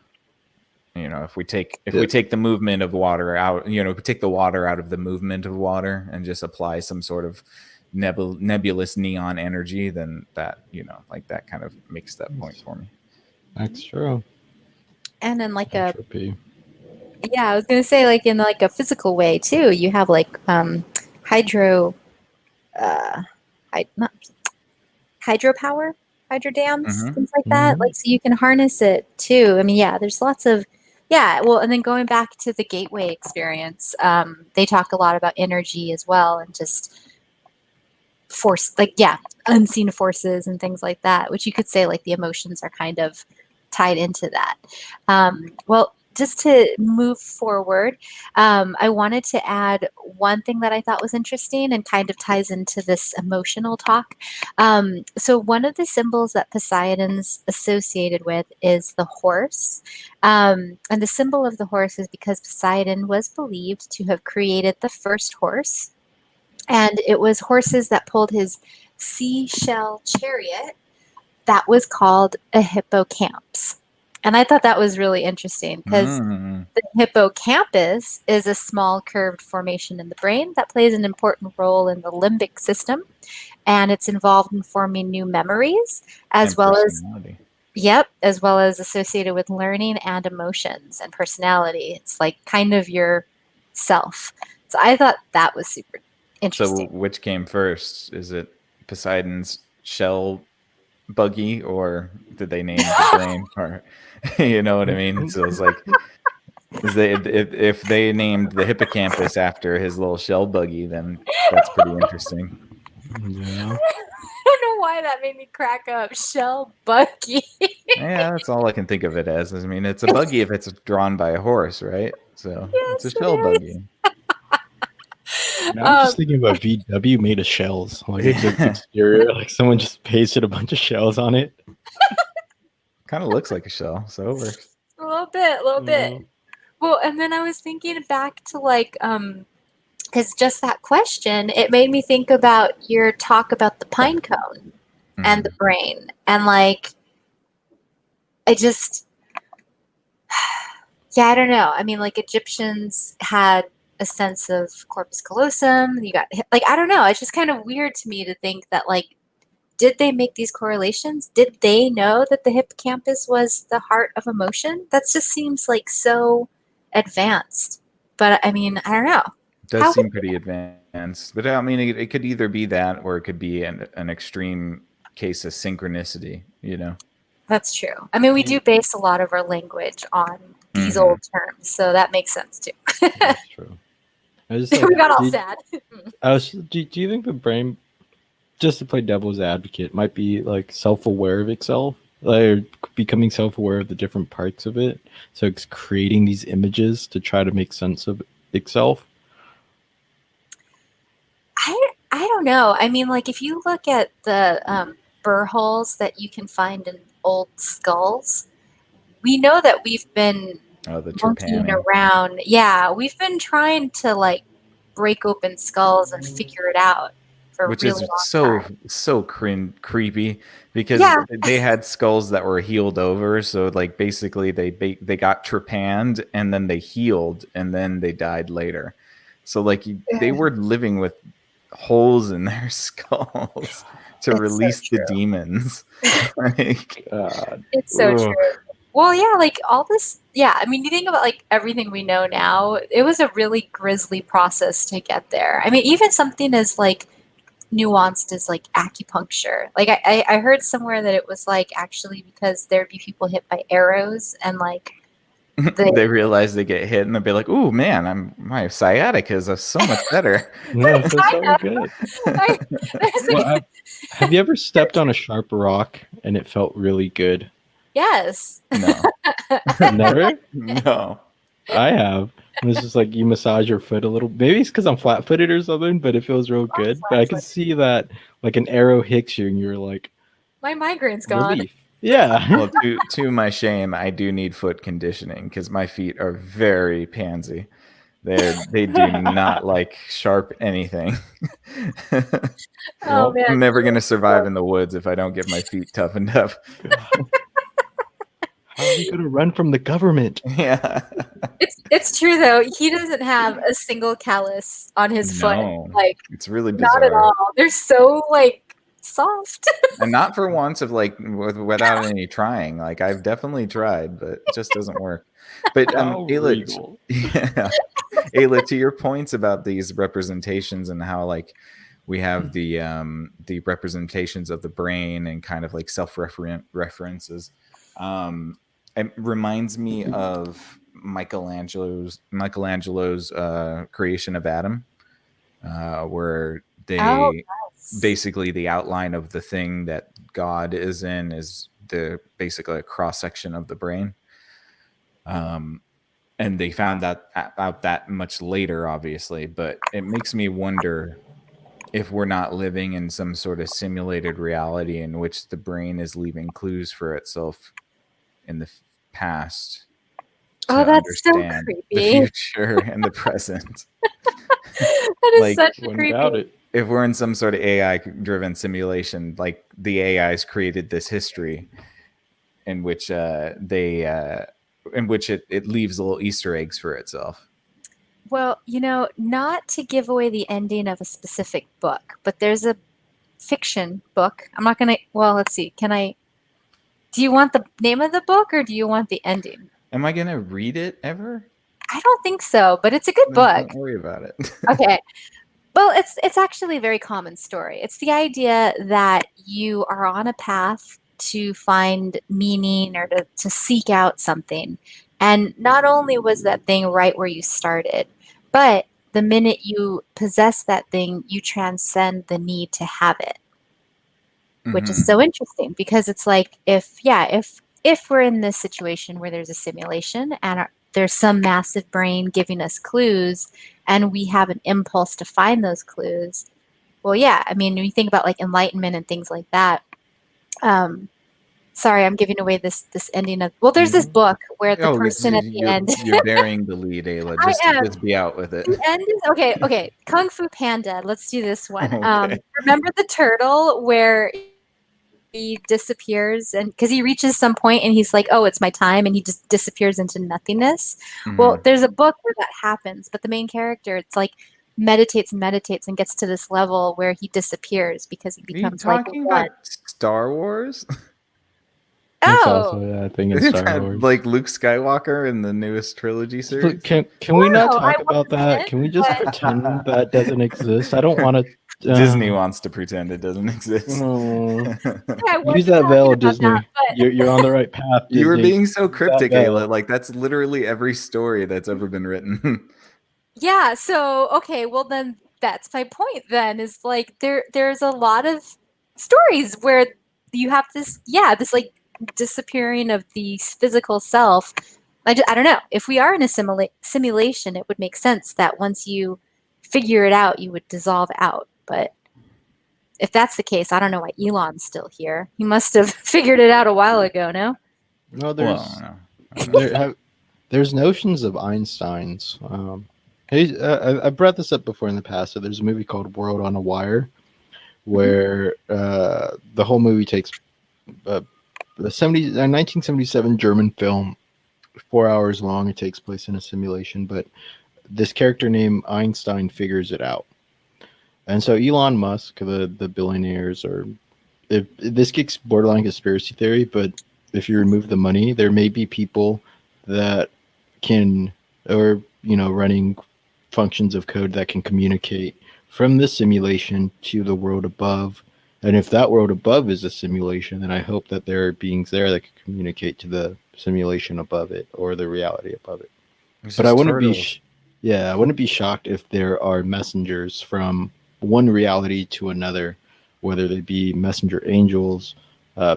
C: If we
D: Yeah.
C: take the movement of water out, if we take the water out of the movement of water and just apply some sort of nebulous neon energy, then that like that kind of makes that point for me.
D: That's true.
A: And then like a
D: Entropy.
A: Yeah, I was gonna say like in like a physical way too. You have like hydro, uh, not hydropower, hydro dams,
C: Hmm.
A: things like that.
D: Mhm.
A: Like so you can harness it too. I mean, yeah, there's lots of yeah. Well, and then going back to the gateway experience, they talk a lot about energy as well, and just force like yeah unseen forces and things like that, which you could say like the emotions are kind of tied into that. Well, just to move forward, I wanted to add one thing that I thought was interesting and kind of ties into this emotional talk. So one of the symbols that Poseidon's associated with is the horse, and the symbol of the horse is because Poseidon was believed to have created the first horse, and it was horses that pulled his seashell chariot that was called a hippocampus. And I thought that was really interesting because
C: Mm.
A: the hippocampus is a small curved formation in the brain that plays an important role in the limbic system, and it's involved in forming new memories as
C: And
A: well as
C: personality.
A: yep, as well as associated with learning and emotions and personality. It's like kind of your self. So I thought that was super
C: So
A: interesting.
C: which came first? Is it Poseidon's shell buggy, or did they name the brain part? You know what I mean? So it's like, is they if they named the hippocampus after his little shell buggy, then that's pretty interesting.
D: Yeah.
A: I don't know why that made me crack up. Shell Bucky.
C: Yeah, that's all I can think of it as. I mean, it's a buggy if it's drawn by a horse, right? So it's a
A: Yes,
C: shell
A: it is.
C: buggy.
D: Now I'm
A: Um,
D: just thinking about VW made of shells. Like it's its exterior, like someone just pasted a bunch of shells on it.
C: Kind of looks like a shell, so it works.
A: a little bit, a little bit.
D: Uh,
A: Well, and then I was thinking back to like, because just that question, it made me think about your talk about the pine cone and the
C: Mhm.
A: brain, and like, I just, yeah, I don't know. I mean, like Egyptians had a sense of corpus callosum. You got like, I don't know. It's just kind of weird to me to think that like did they make these correlations? Did they know that the hippocampus was the heart of emotion? That just seems like so advanced. But I mean, I don't know.
C: Does
A: How would
C: seem pretty advanced, but I mean, it could either be that or it could be an extreme case of synchronicity. You know.
A: that's true. I mean, we do base a lot of our language on these
C: Hmm.
A: old terms, so that makes sense too.
D: that's true. I was just like,
A: we got all sad.
D: do you think the brain, just to play devil's advocate, might be like self-aware of itself, like becoming self-aware of the different parts of it, so it's creating these images to try to make sense of itself?
A: I don't know. I mean, like if you look at the burr holes that you can find in old skulls, we know that we've been
C: Oh, the
A: monkeying
C: trepanning,
A: around. Yeah, we've been trying to like break open skulls and figure it out for a
C: which
A: really
C: is
A: long time.
C: so creepy because
A: Yeah,
C: they had skulls that were healed over. So like basically they got trepanned and then they healed and then they died later. So like they were living with holes in their skulls to
A: it's so
C: release the
A: true.
C: demons. Like,
A: It's so
D: Ugh.
A: true. Well, yeah, like all this, yeah, I mean, you think about like everything we know now, it was a really grisly process to get there. I mean, even something as like nuanced as like acupuncture. Like I heard somewhere that it was like actually because there'd be people hit by arrows and like the
C: they realize they get hit and they'll be like, "Ooh, man, my sciatica is so much better."
D: No, it feels so good.
A: I, there's
D: Well,
A: like
D: have you ever stepped on a sharp rock and it felt really good?
A: yes.
C: No,
D: Never?
C: no.
D: I have. And it's just like you massage your foot a little. Maybe it's because I'm flat-footed or something, but it feels real good. But I can see that like an arrow hits you, and you're like
A: My migraine's gone.
D: relief. Yeah.
C: Well, to my shame, I do need foot conditioning because my feet are very pansy. They do not like sharp anything.
A: Oh
D: Well,
A: man.
C: I'm never gonna survive in the woods if I don't get my feet toughened up.
D: how are we gonna run from the government?
C: Yeah.
A: It's true though. He doesn't have a single callus on his foot.
C: No,
A: Like
C: it's really
A: not at
C: bizarre.
A: all. They're so like soft.
C: And not for once of like without any trying. Like I've definitely tried, but it just doesn't work. But
D: How
C: Ayla,
D: regal.
C: yeah, Ayla, to your points about these representations and how like we have the representations of the brain and kind of like references. It reminds me of Michelangelo's creation of Adam, where
A: Oh,
C: they
A: yes.
C: basically the outline of the thing that God is in is the basically a cross section of the brain. And they found that out that much later, obviously, but it makes me wonder if we're not living in some sort of simulated reality in which the brain is leaving clues for itself in the past
A: Oh,
C: to
A: that's so
C: understand the
A: creepy.
C: future and the present.
A: That is
C: Like
A: such a
D: Wouldn't
A: creepy.
D: doubt it.
C: if we're in some sort of AI driven simulation, like the AI's created this history in which it leaves little Easter eggs for itself.
A: Well, not to give away the ending of a specific book, but there's a fiction book. I'm not gonna. Well, let's see. Do you want the name of the book or do you want the ending?
C: Am I gonna read it ever?
A: I don't think so, but it's a good
C: Then
A: book.
C: don't worry about it.
A: Okay. Well, it's actually a very common story. It's the idea that you are on a path to find meaning or to seek out something. And not only was that thing right where you started, but the minute you possess that thing, you transcend the need to have it, which is
C: Mhm.
A: so interesting because it's like if we're in this situation where there's a simulation and there's some massive brain giving us clues and we have an impulse to find those clues, well, yeah, I mean, when you think about like enlightenment and things like that, um, sorry, I'm giving away this ending of, well, there's this
C: Mhm.
A: book where the
C: Oh,
A: person at the end,
C: you're bearing the lead, Ayla.
A: I am,
C: Just be out with it.
A: the end is, okay, Kung Fu Panda, let's do this one.
C: Okay.
A: Remember the turtle where he disappears and because he reaches some point and he's like, oh, it's my time, and he just disappears into nothingness. Well,
C: Mhm.
A: there's a book where that happens, but the main character, it's like meditates and meditates and gets to this level where he disappears because he
C: Are you
A: becomes like
C: talking
A: one.
C: about Star Wars?
D: It's
A: Oh,
D: also a thing in
C: Isn't
D: Star
C: that
D: Wars.
C: like Luke Skywalker in the newest trilogy
D: Look,
C: series?
D: can we not
A: wow, I
D: talk about that?
A: wasn't,
D: Can we just
A: but
D: pretend that doesn't exist? I don't want to.
C: Disney wants to pretend it doesn't exist.
D: No.
A: I
D: Use
A: wasn't
D: that
A: talking
D: veil,
A: about that.
D: Disney. You're on the right path,
C: You were
D: Disney.
C: being so
D: Use that
C: cryptic, Ayla.
D: veil.
C: Like that's literally every story that's ever been written.
A: Yeah, so okay, well then that's my point then is like there's a lot of stories where you have this like disappearing of the physical self. I don't know. If we are in a simulation, it would make sense that once you figure it out, you would dissolve out. But if that's the case, I don't know why Elon's still here. He must have figured it out a while ago, no?
D: No,
C: Well, no, I don't know.
D: there's notions of Einstein's. Hey, I brought this up before in the past. So there's a movie called World on a Wire,
A: Mhm.
D: where the whole movie takes the 1977 German film, 4 hours long. It takes place in a simulation, but this character named Einstein figures it out. And so Elon Musk, the billionaires, or if this gets borderline conspiracy theory, but if you remove the money, there may be people that can, or running functions of code that can communicate from this simulation to the world above. And if that world above is a simulation, then I hope that there are beings there that can communicate to the simulation above it or the reality above it.
C: It's
D: But I
C: just
D: wouldn't be,
C: turtles.
D: yeah, I wouldn't be shocked if there are messengers from one reality to another, whether they be messenger angels,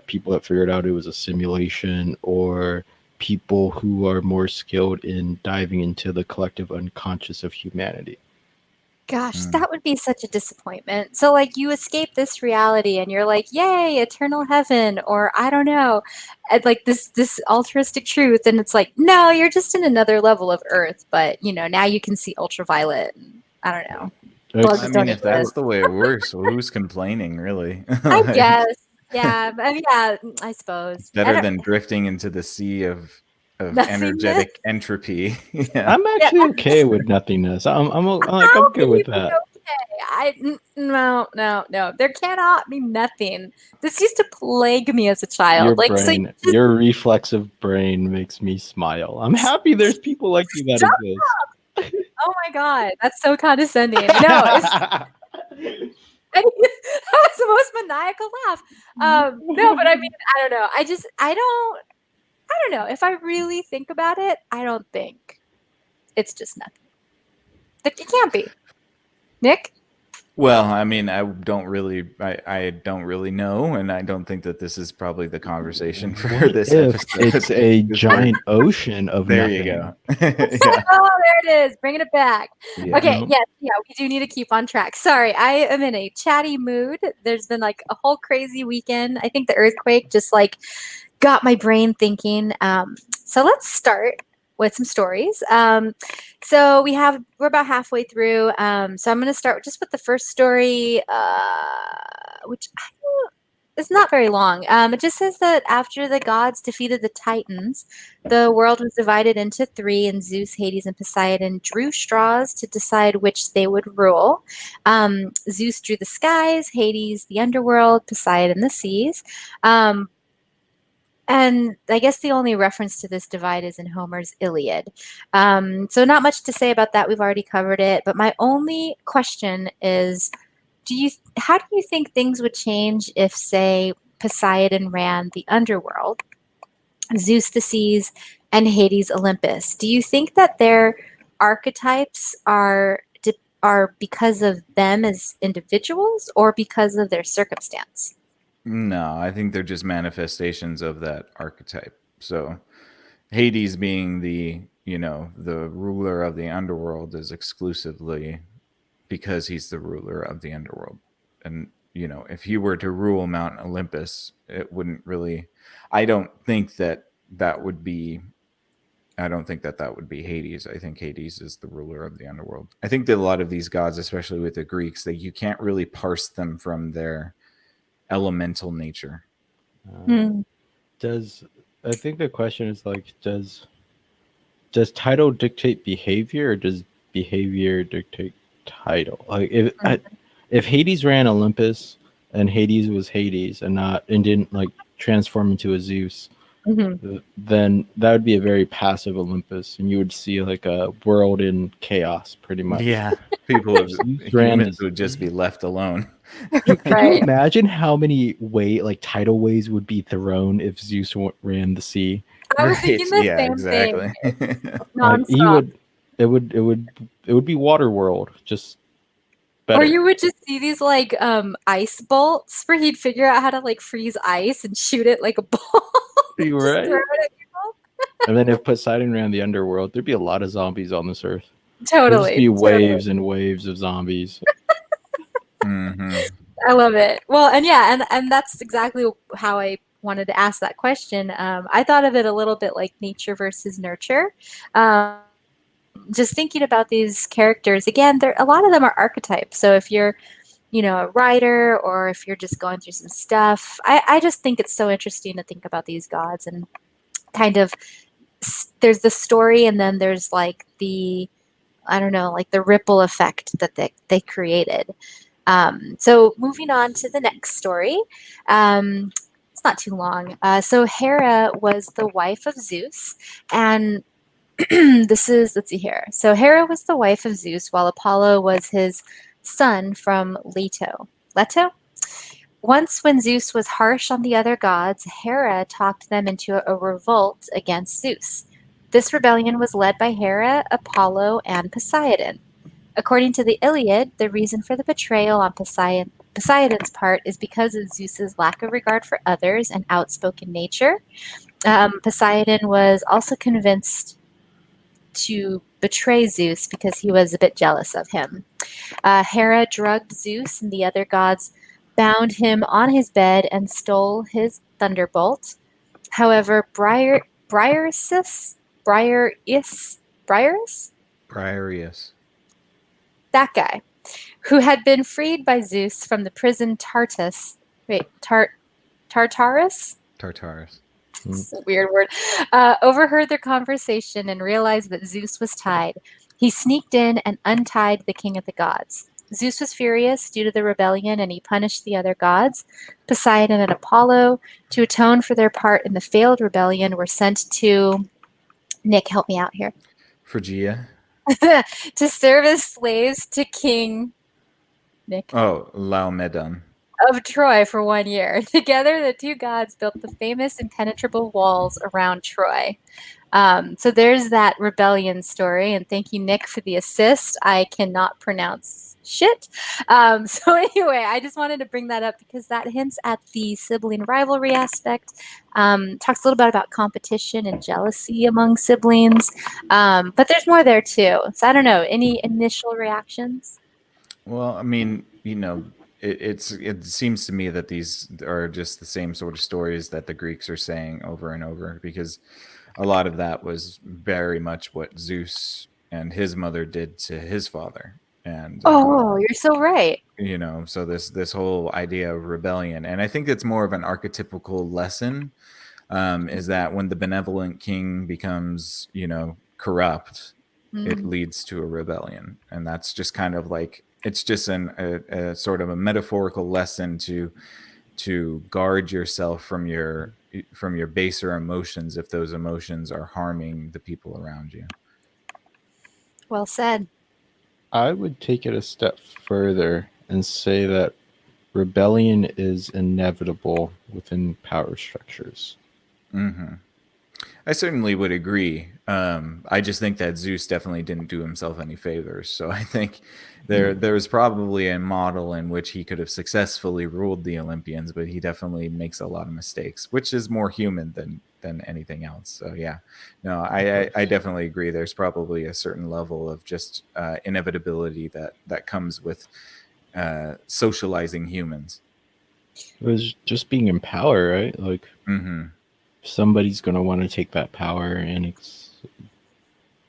D: people that figured out it was a simulation, or people who are more skilled in diving into the collective unconscious of humanity.
A: Gosh,
C: Mm.
A: that would be such a disappointment. So, like, you escape this reality and you're like, yay, eternal heaven, or I don't know, and like this altruistic truth. And it's like, no, you're just in another level of Earth, but now you can see ultraviolet. And, I don't know. Bugs
C: I
D: Ex-
C: mean,
A: don't
C: if that's
A: exist.
C: the way it works, well, who's complaining, really?
A: I
C: Like,
A: guess. Yeah, yeah, I suppose. I
C: better
A: don't,
C: than drifting into the sea of
A: nothingness.
C: energetic entropy. Yeah.
D: I'm
A: Yeah.
D: actually okay with nothingness. I'm like
A: How
D: I'm good
A: can you
D: with
A: be
D: that.
A: No. There cannot be nothing. This used to plague me as a child.
D: Your reflexive brain makes me smile. I'm happy there's people like you that
A: Stop.
D: exist.
A: Oh my god, that's so condescending. No, that was the most maniacal laugh. No, but I mean, I don't know. I don't know. If I really think about it, I don't think it's just nothing. It can't be. Nick?
C: Well, I mean, I don't really know, and I don't think that this is probably the conversation for
D: What
C: this
D: if
C: episode.
D: it's a giant ocean of
C: There
D: nothing?
C: you go.
A: Yeah. Oh, there it is. Bringing it back.
C: Yeah.
A: Okay,
D: No.
A: yeah, we do need to keep on track. Sorry, I am in a chatty mood. There's been like a whole crazy weekend. I think the earthquake just like got my brain thinking. So let's start with some stories. So we're about halfway through. So I'm going to start just with the first story, which it's not very long. It just says that after the gods defeated the Titans, the world was divided into three, and Zeus, Hades, and Poseidon drew straws to decide which they would rule. Zeus drew the skies, Hades the underworld, Poseidon the seas. And I guess the only reference to this divide is in Homer's Iliad. So not much to say about that. We've already covered it. But my only question is, how do you think things would change if, say, Poseidon ran the underworld, Zeus the seas, and Hades Olympus? Do you think that their archetypes are because of them as individuals or because of their circumstance?
C: No, I think they're just manifestations of that archetype. So Hades being the ruler of the underworld is exclusively because he's the ruler of the underworld. And if he were to rule Mount Olympus, it wouldn't really I don't think that would be Hades. I think Hades is the ruler of the underworld. I think that a lot of these gods, especially with the Greeks, that you can't really parse them from their elemental nature.
D: I think the question is like, does title dictate behavior, or does behavior dictate title? Like if Hades ran Olympus and Hades was Hades and didn't like transform into a Zeus, then that would be a very passive Olympus, and you would see like a world in chaos, pretty much.
C: Yeah, humans would just be left alone.
D: Could you imagine how many tidal waves would be thrown if Zeus ran the sea?
A: I was thinking the same thing.
D: It would be water world, just better.
A: Or you would just see these like ice bolts where he'd figure out how to like freeze ice and shoot it like a ball.
D: Right. Throw it at people. And then if Poseidon ran the underworld, there'd be a lot of zombies on this earth.
A: Totally.
D: There'd just be waves and waves of zombies.
A: I love it. Well, and that's exactly how I wanted to ask that question. I thought of it a little bit like nature versus nurture. Just thinking about these characters, again, a lot of them are archetypes. So if you're, a writer, or if you're just going through some stuff, I just think it's so interesting to think about these gods and kind of, there's the story, and then there's like the ripple effect that they created. So moving on to the next story. It's not too long. So Hera was the wife of Zeus, and let's see here. So Hera was the wife of Zeus, while Apollo was his son from Leto. Once, when Zeus was harsh on the other gods, Hera talked them into a revolt against Zeus. This rebellion was led by Hera, Apollo, and Poseidon. According to the Iliad, the reason for the betrayal on Poseidon's part is because of Zeus's lack of regard for others and outspoken nature. Poseidon was also convinced to betray Zeus because he was a bit jealous of him. Hera drugged Zeus, and the other gods bound him on his bed and stole his thunderbolt. However, Briareus, that guy, who had been freed by Zeus from the prison Tartarus. It's a weird word. Overheard their conversation and realized that Zeus was tied. He sneaked in and untied the king of the gods. Zeus was furious due to the rebellion, and he punished the other gods. Poseidon and Apollo, to atone for their part in the failed rebellion, were sent to Nick. Help me out here.
C: Phrygia.
A: To serve as slaves to King Nick
C: Oh, Laomedon.
A: of Troy for 1 year. Together, the two gods built the famous impenetrable walls around Troy. So there's that rebellion story, and thank you, Nick, for the assist. I cannot pronounce shit. So anyway, I just wanted to bring that up because that hints at the sibling rivalry aspect. Talks a little bit about competition and jealousy among siblings, but there's more there too. So I don't know. Any initial reactions?
C: Well, I mean, it seems to me that these are just the same sort of stories that the Greeks are saying over and over, because a lot of that was very much what Zeus and his mother did to his father, and
A: Oh, you're so right.
C: so this whole idea of rebellion, and I think it's more of an archetypical lesson, is that when the benevolent king becomes corrupt, it
A: Mm.
C: leads to a rebellion, and that's just kind of like, it's just a sort of a metaphorical lesson to guard yourself from your baser emotions if those emotions are harming the people around you.
A: Well said.
D: I would take it a step further and say that rebellion is inevitable within power structures.
C: Mm-hmm. I certainly would agree. I just think that Zeus definitely didn't do himself any favors. So I think there was probably a model in which he could have successfully ruled the Olympians, but he definitely makes a lot of mistakes, which is more human than anything else. So yeah, no, I definitely agree. There's probably a certain level of just inevitability that comes with socializing humans.
D: It was just being in power, right? Like
C: Mm-hmm.
D: somebody's going to want to take that power, and it's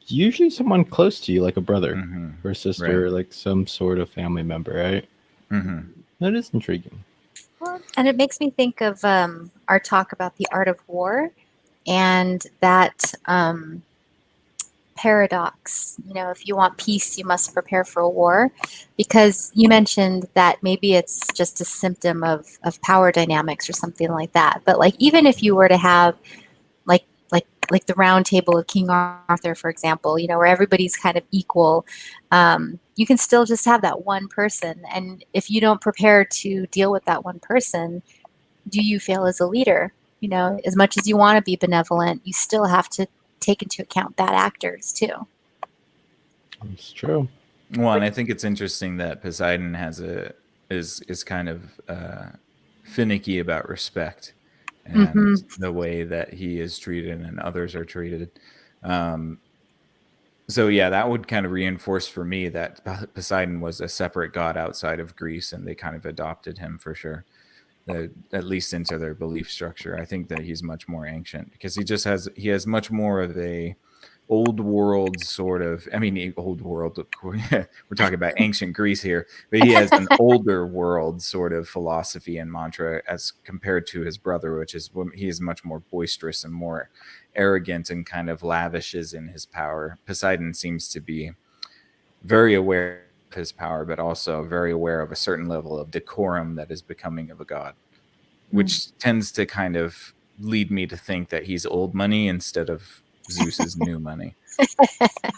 D: usually someone close to you, like a brother
C: Mm-hmm.
D: or a sister,
C: Right.
D: or like some sort of family member, right?
C: Mm-hmm.
D: That is intriguing.
A: Well, and it makes me think of our talk about the art of war and that paradox. If you want peace, you must prepare for a war. Because you mentioned that maybe it's just a symptom of power dynamics or something like that. But like, even if you were to have like the round table of King Arthur, for example, where everybody's kind of equal, you can still just have that one person. And if you don't prepare to deal with that one person, do you fail as a leader? As much as you want to be benevolent, you still have to take into account bad actors too.
D: It's true.
C: Well, and I think it's interesting that Poseidon is kind of finicky about respect and
A: Mm-hmm.
C: the way that he is treated and others are treated. Um, so yeah, that would kind of reinforce for me that Poseidon was a separate god outside of Greece, and they kind of adopted him for sure, at least into their belief structure. I think that he's much more ancient because he has much more of a old world sort of, I mean, old world, we're talking about ancient Greece here, but he has an older world sort of philosophy and mantra as compared to his brother, which is he is much more boisterous and more arrogant and kind of lavishes in his power. Poseidon seems to be very aware of his power, but also very aware of a certain level of decorum that is becoming of a god, which tends to kind of lead me to think that he's old money instead of Zeus's new money.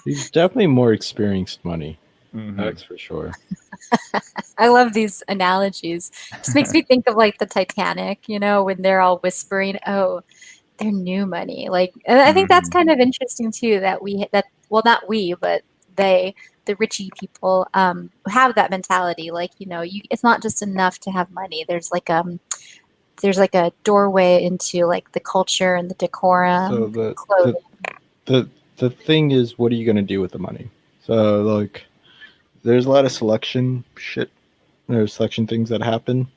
D: He's definitely more experienced money.
C: Mm-hmm.
D: That's for sure.
A: I love these analogies. Just makes me think of like the Titanic, when they're all whispering, "Oh, they're new money." Like, and I think that's kind of interesting too. Well, not we, but they, the richy people, have that mentality. Like, it's not just enough to have money. There's like a doorway into like the culture and the decorum,
D: So
A: the clothing.
D: the thing is, what are you gonna do with the money? So like, there's a lot of selection shit. There's selection things that happen.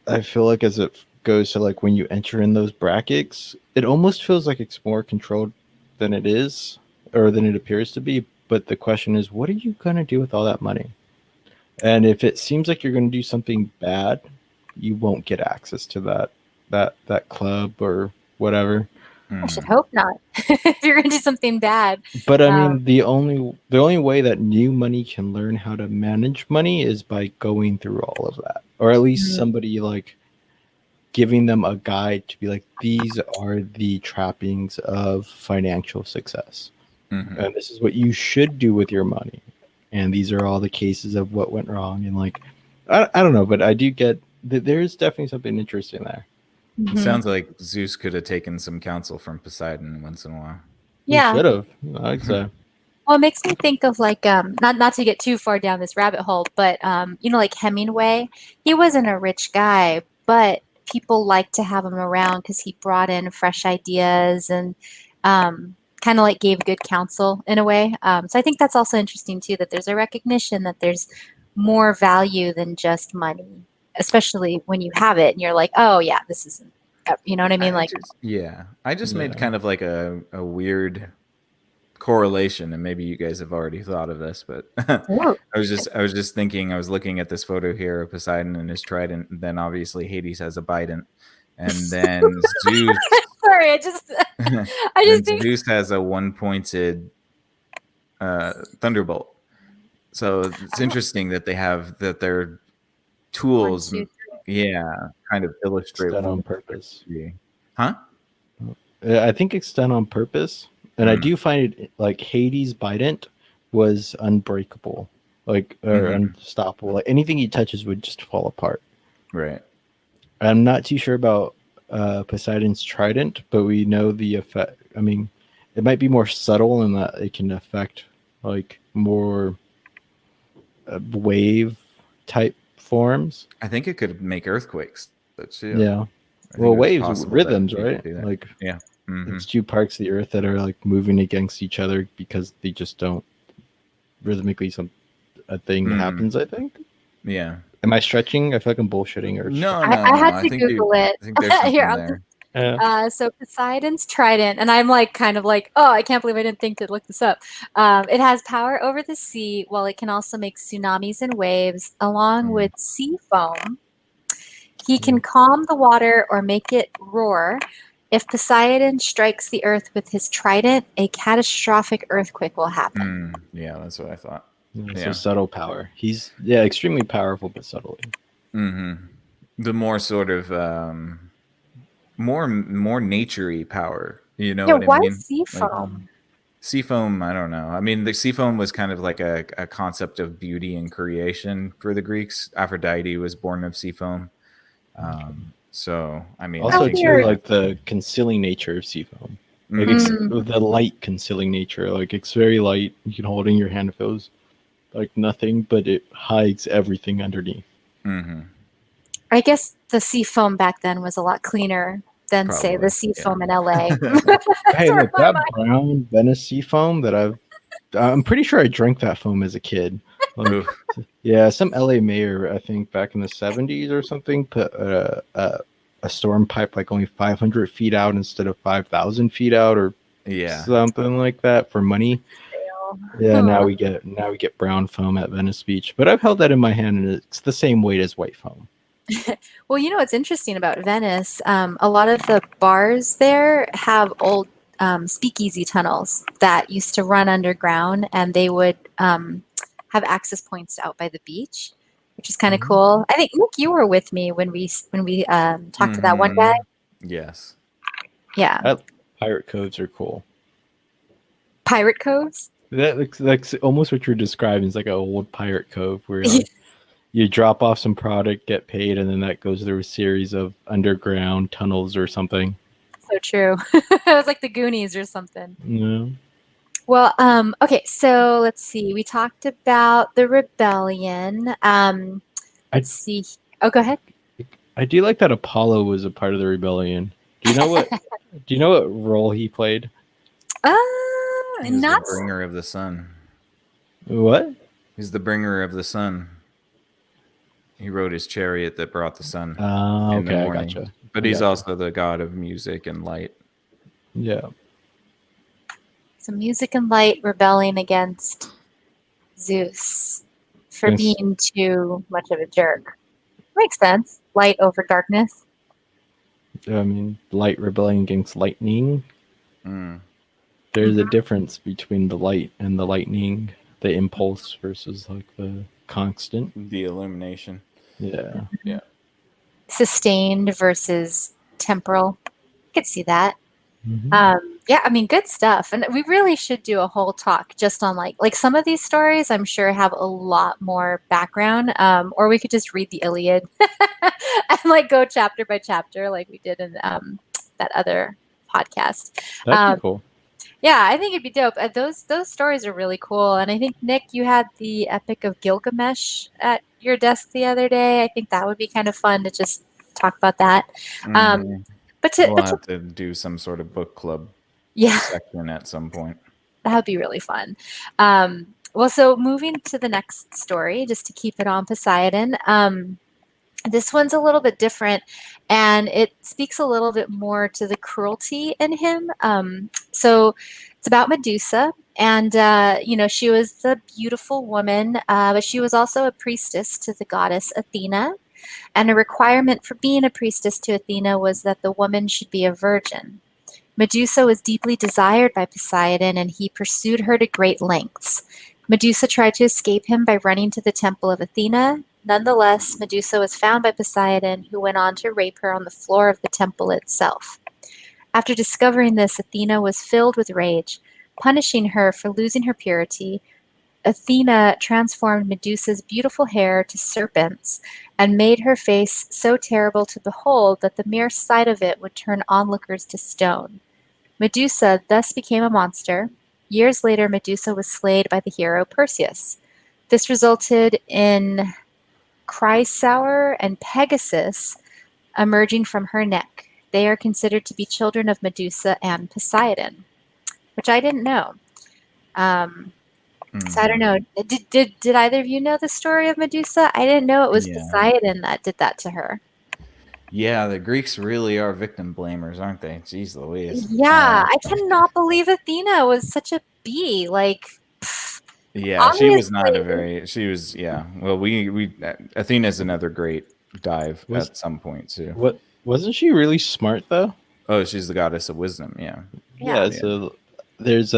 D: I feel like as it goes to like when you enter in those brackets, it almost feels like it's more controlled than it is, or than it appears to be. But the question is, what are you gonna do with all that money? And if it seems like you're gonna do something bad, you won't get access to that club or whatever.
A: I should
C: Mm.
A: hope not. If you're going to do something bad.
D: But I
A: Um,
D: mean, the only way that new money can learn how to manage money is by going through all of that, or at least
A: Mm.
D: somebody like giving them a guide to be like, these are the trappings of financial success,
C: Mhm.
D: and this is what you should do with your money, and these are all the cases of what went wrong, and like, I don't know, but I do get that there's definitely something interesting there.
C: It
A: mhm.
C: sounds like Zeus could have taken some counsel from Poseidon once in a while.
D: He
A: Yeah.
D: should have. Like so.
A: Well, it makes me think of like not to get too far down this rabbit hole, but you know, like Hemingway, he wasn't a rich guy, but people liked to have him around because he brought in fresh ideas and kind of like gave good counsel in a way. So I think that's also interesting too, that there's a recognition that there's more value than just money, especially when you have it and you're like, oh yeah, this isn't, you know what I mean? Like,
C: I just made
D: Yeah.
C: kind of like a weird correlation, and maybe you guys have already thought of this, but
A: oh,
C: I was just thinking, I was looking at this photo here of Poseidon and his trident, and then obviously Hades has a bident, and then Zeus
A: sorry, I just I
C: then
A: just think
C: Zeus has a one-pointed thunderbolt. So it's interesting that they have that their
A: one,
C: tools,
A: two,
C: yeah, kind of
D: It's
C: illustrate
D: done
C: one
D: on purpose.
C: huh?
D: I think it's done on purpose, and I
C: Mm.
D: do find it like Hades' Bident was unbreakable, like or
C: Mhm.
D: unstoppable. Like anything he touches would just fall apart.
C: Right.
D: I'm not too sure about Poseidon's trident, but we know the effect. I mean, it might be more subtle in that it can affect like more wave type forms.
C: I think it could make earthquakes. That's too.
D: Yeah.
C: I think
D: Well,
C: it was
D: waves,
C: possible that
D: rhythms,
C: you could
D: right?
C: do that.
D: Like
C: Yeah. Mhm.
D: it's two parts of the earth that are like moving against each other because they just don't rhythmically a thing
C: Mm.
D: happens. I think.
C: Yeah.
D: Am I stretching? I feel like I'm bullshitting. Or
C: No,
A: I,
C: no,
A: I
C: no.
A: had
C: I
A: to
C: think
A: Google it.
C: I think there's
A: Here,
C: something
A: I'll
C: there.
A: so Poseidon's trident, and I'm like kind of like, oh, I can't believe I didn't think to look this up. It has power over the sea, while it can also make tsunamis and waves, along
C: Mm.
A: with sea foam. He can
D: Yeah.
A: calm the water or make it roar. If Poseidon strikes the earth with his trident, a catastrophic earthquake will happen.
C: Yeah, that's what I thought.
D: Yeah, so
C: Yeah.
D: subtle power. He's extremely powerful, but subtly.
C: The more sort of more nature-y power. You know
A: Yeah,
C: what I
A: why
C: mean?
A: sea
C: Like
A: foam?
C: seafoam, I don't know. I mean, the seafoam was kind of like a concept of beauty and creation for the Greeks. Aphrodite was born of seafoam. So, I mean, I
D: Also,
C: think
D: too,
A: weird.
D: like the concealing nature of seafoam, like
A: Mm.
D: the light concealing nature. Like it's very light. You can hold it in your hand. It feels like nothing, but it hides everything underneath.
C: hmm
A: I guess the sea foam back then was a lot cleaner than, say, the
C: probably.
A: sea
C: Yeah.
A: foam in LA.
D: Hey,
A: Sorry,
D: look, that brown Venice sea foam that I'm pretty sure I drank that foam as a kid. Like,
C: Oof.
D: yeah, some LA mayor, I think back in the 70s or something, put a storm pipe like only 500 feet out instead of 5,000 feet out or
C: Yeah.
D: something like that for money. Yeah, now we get brown foam at Venice Beach, but I've held that in my hand and it's the same weight as white foam.
A: Well, you know what's interesting about Venice? A lot of the bars there have old speakeasy tunnels that used to run underground, and they would have access points out by the beach, which is kind of cool. I think Nick, you were with me when we talked to that one guy.
C: Yes.
A: Yeah,
D: Pirate coves are cool.
A: Pirate Coves.
D: That's almost what you're describing. It's like an old pirate cove where like, you drop off some product, get paid, and then that goes through a series of underground tunnels or something.
A: So true. It was like the Goonies or something.
D: No.
A: Well, okay, so let's see. We talked about the rebellion. Let's see. Oh, go ahead.
D: I do like that Apollo was a part of the rebellion. Do you know what? Do you know what role he played?
C: He's
A: Not
C: the bringer of the sun.
D: What?
C: He's the bringer of the sun. He rode his chariot that brought the sun in the
D: Okay, I
C: morning.
D: gotcha.
C: But
D: I
C: he's
D: gotcha.
C: also the god of music and light.
D: Yeah.
A: so music and light rebelling against Zeus for
D: Yes.
A: being too much of a jerk. Makes sense. Light over darkness.
D: I mean, light rebelling against lightning.
C: Mm.
D: There's a difference between the light and the lightning, the impulse versus like the constant.
C: The illumination.
D: Yeah.
C: Yeah.
A: Sustained versus temporal. I could see that.
D: Mhm.
A: Yeah, I mean, good stuff. And we really should do a whole talk just on like some of these stories, I'm sure have a lot more background. Or we could just read the Iliad and like go chapter by chapter like we did in that other podcast.
D: That'd
A: Um,
D: be cool.
A: yeah, I think it'd be dope. Those stories are really cool. And I think Nick, you had the Epic of Gilgamesh at your desk the other day. I think that would be kind of fun to just talk about that. Um,
C: Mhm.
A: but to
C: We'll
A: but to
C: have to do some sort of book club
A: yeah,
C: section at some point.
A: that would be really fun. Well, so moving to the next story, just to keep it on Poseidon. This one's a little bit different, and it speaks a little bit more to the cruelty in him. So it's about Medusa, and she was the beautiful woman, but she was also a priestess to the goddess Athena. And a requirement for being a priestess to Athena was that the woman should be a virgin. Medusa was deeply desired by Poseidon, and he pursued her to great lengths. Medusa tried to escape him by running to the temple of Athena. Nonetheless, Medusa was found by Poseidon, who went on to rape her on the floor of the temple itself. After discovering this, Athena was filled with rage. Punishing her for losing her purity, Athena transformed Medusa's beautiful hair to serpents and made her face so terrible to behold that the mere sight of it would turn onlookers to stone. Medusa thus became a monster. Years later, Medusa was slayed by the hero Perseus. This resulted in Chrysaor and Pegasus emerging from her neck. They are considered to be children of Medusa and Poseidon, which I didn't know. So I don't know. Did either of you know the story of Medusa? I didn't know it was
C: Yeah.
A: Poseidon that did that to her.
C: Yeah, the Greeks really are victim blamers, aren't they? Jeez Louise.
A: Yeah, I cannot believe Athena was such a bee. Like, pff,
C: Yeah, she was not a
A: obviously,
C: very. She was. Yeah. Well, we Athena's another great dive
D: Was
C: at some point too.
D: what wasn't she really smart though?
C: Oh, she's the goddess of wisdom. Yeah.
A: yeah.
D: Yeah, so there's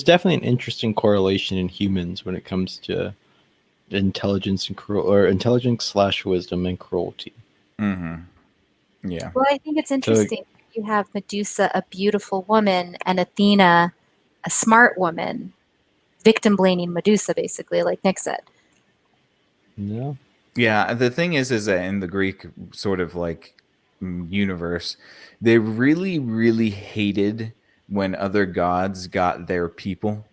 D: definitely an interesting correlation in humans when it comes to intelligence and cruel or intelligence slash wisdom and cruelty.
C: Mm-hmm. Yeah.
A: Well, I think it's
D: So
A: interesting. You have Medusa, a beautiful woman, and Athena, a smart woman, victim blaming Medusa, basically, like Nick said.
D: yeah,
C: Yeah. The thing is that in the Greek sort of like universe, they really, really hated when other gods got their people.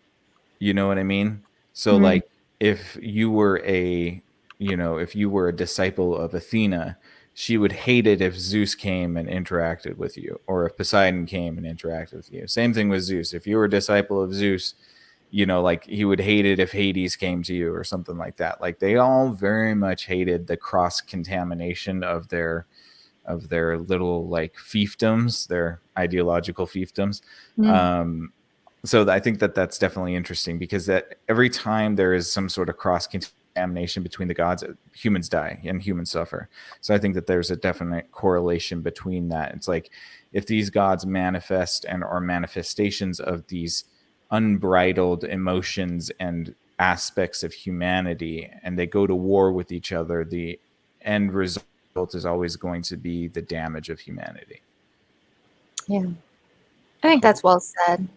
C: You know what I mean? So
A: Mm,
C: like if you were if you were a disciple of Athena, she would hate it if Zeus came and interacted with you, or if Poseidon came and interacted with you. Same thing with Zeus. If you were a disciple of Zeus, like he would hate it if Hades came to you or something like that. Like they all very much hated the cross contamination of their little like fiefdoms, their ideological fiefdoms.
A: mm,
C: So I think that that's definitely interesting because that every time there is some sort of cross contamination between the gods, humans die and humans suffer. So I think that there's a definite correlation between that. It's like if these gods manifest and are manifestations of these unbridled emotions and aspects of humanity, and they go to war with each other, the end result is always going to be the damage of humanity.
A: yeah, I think that's well said.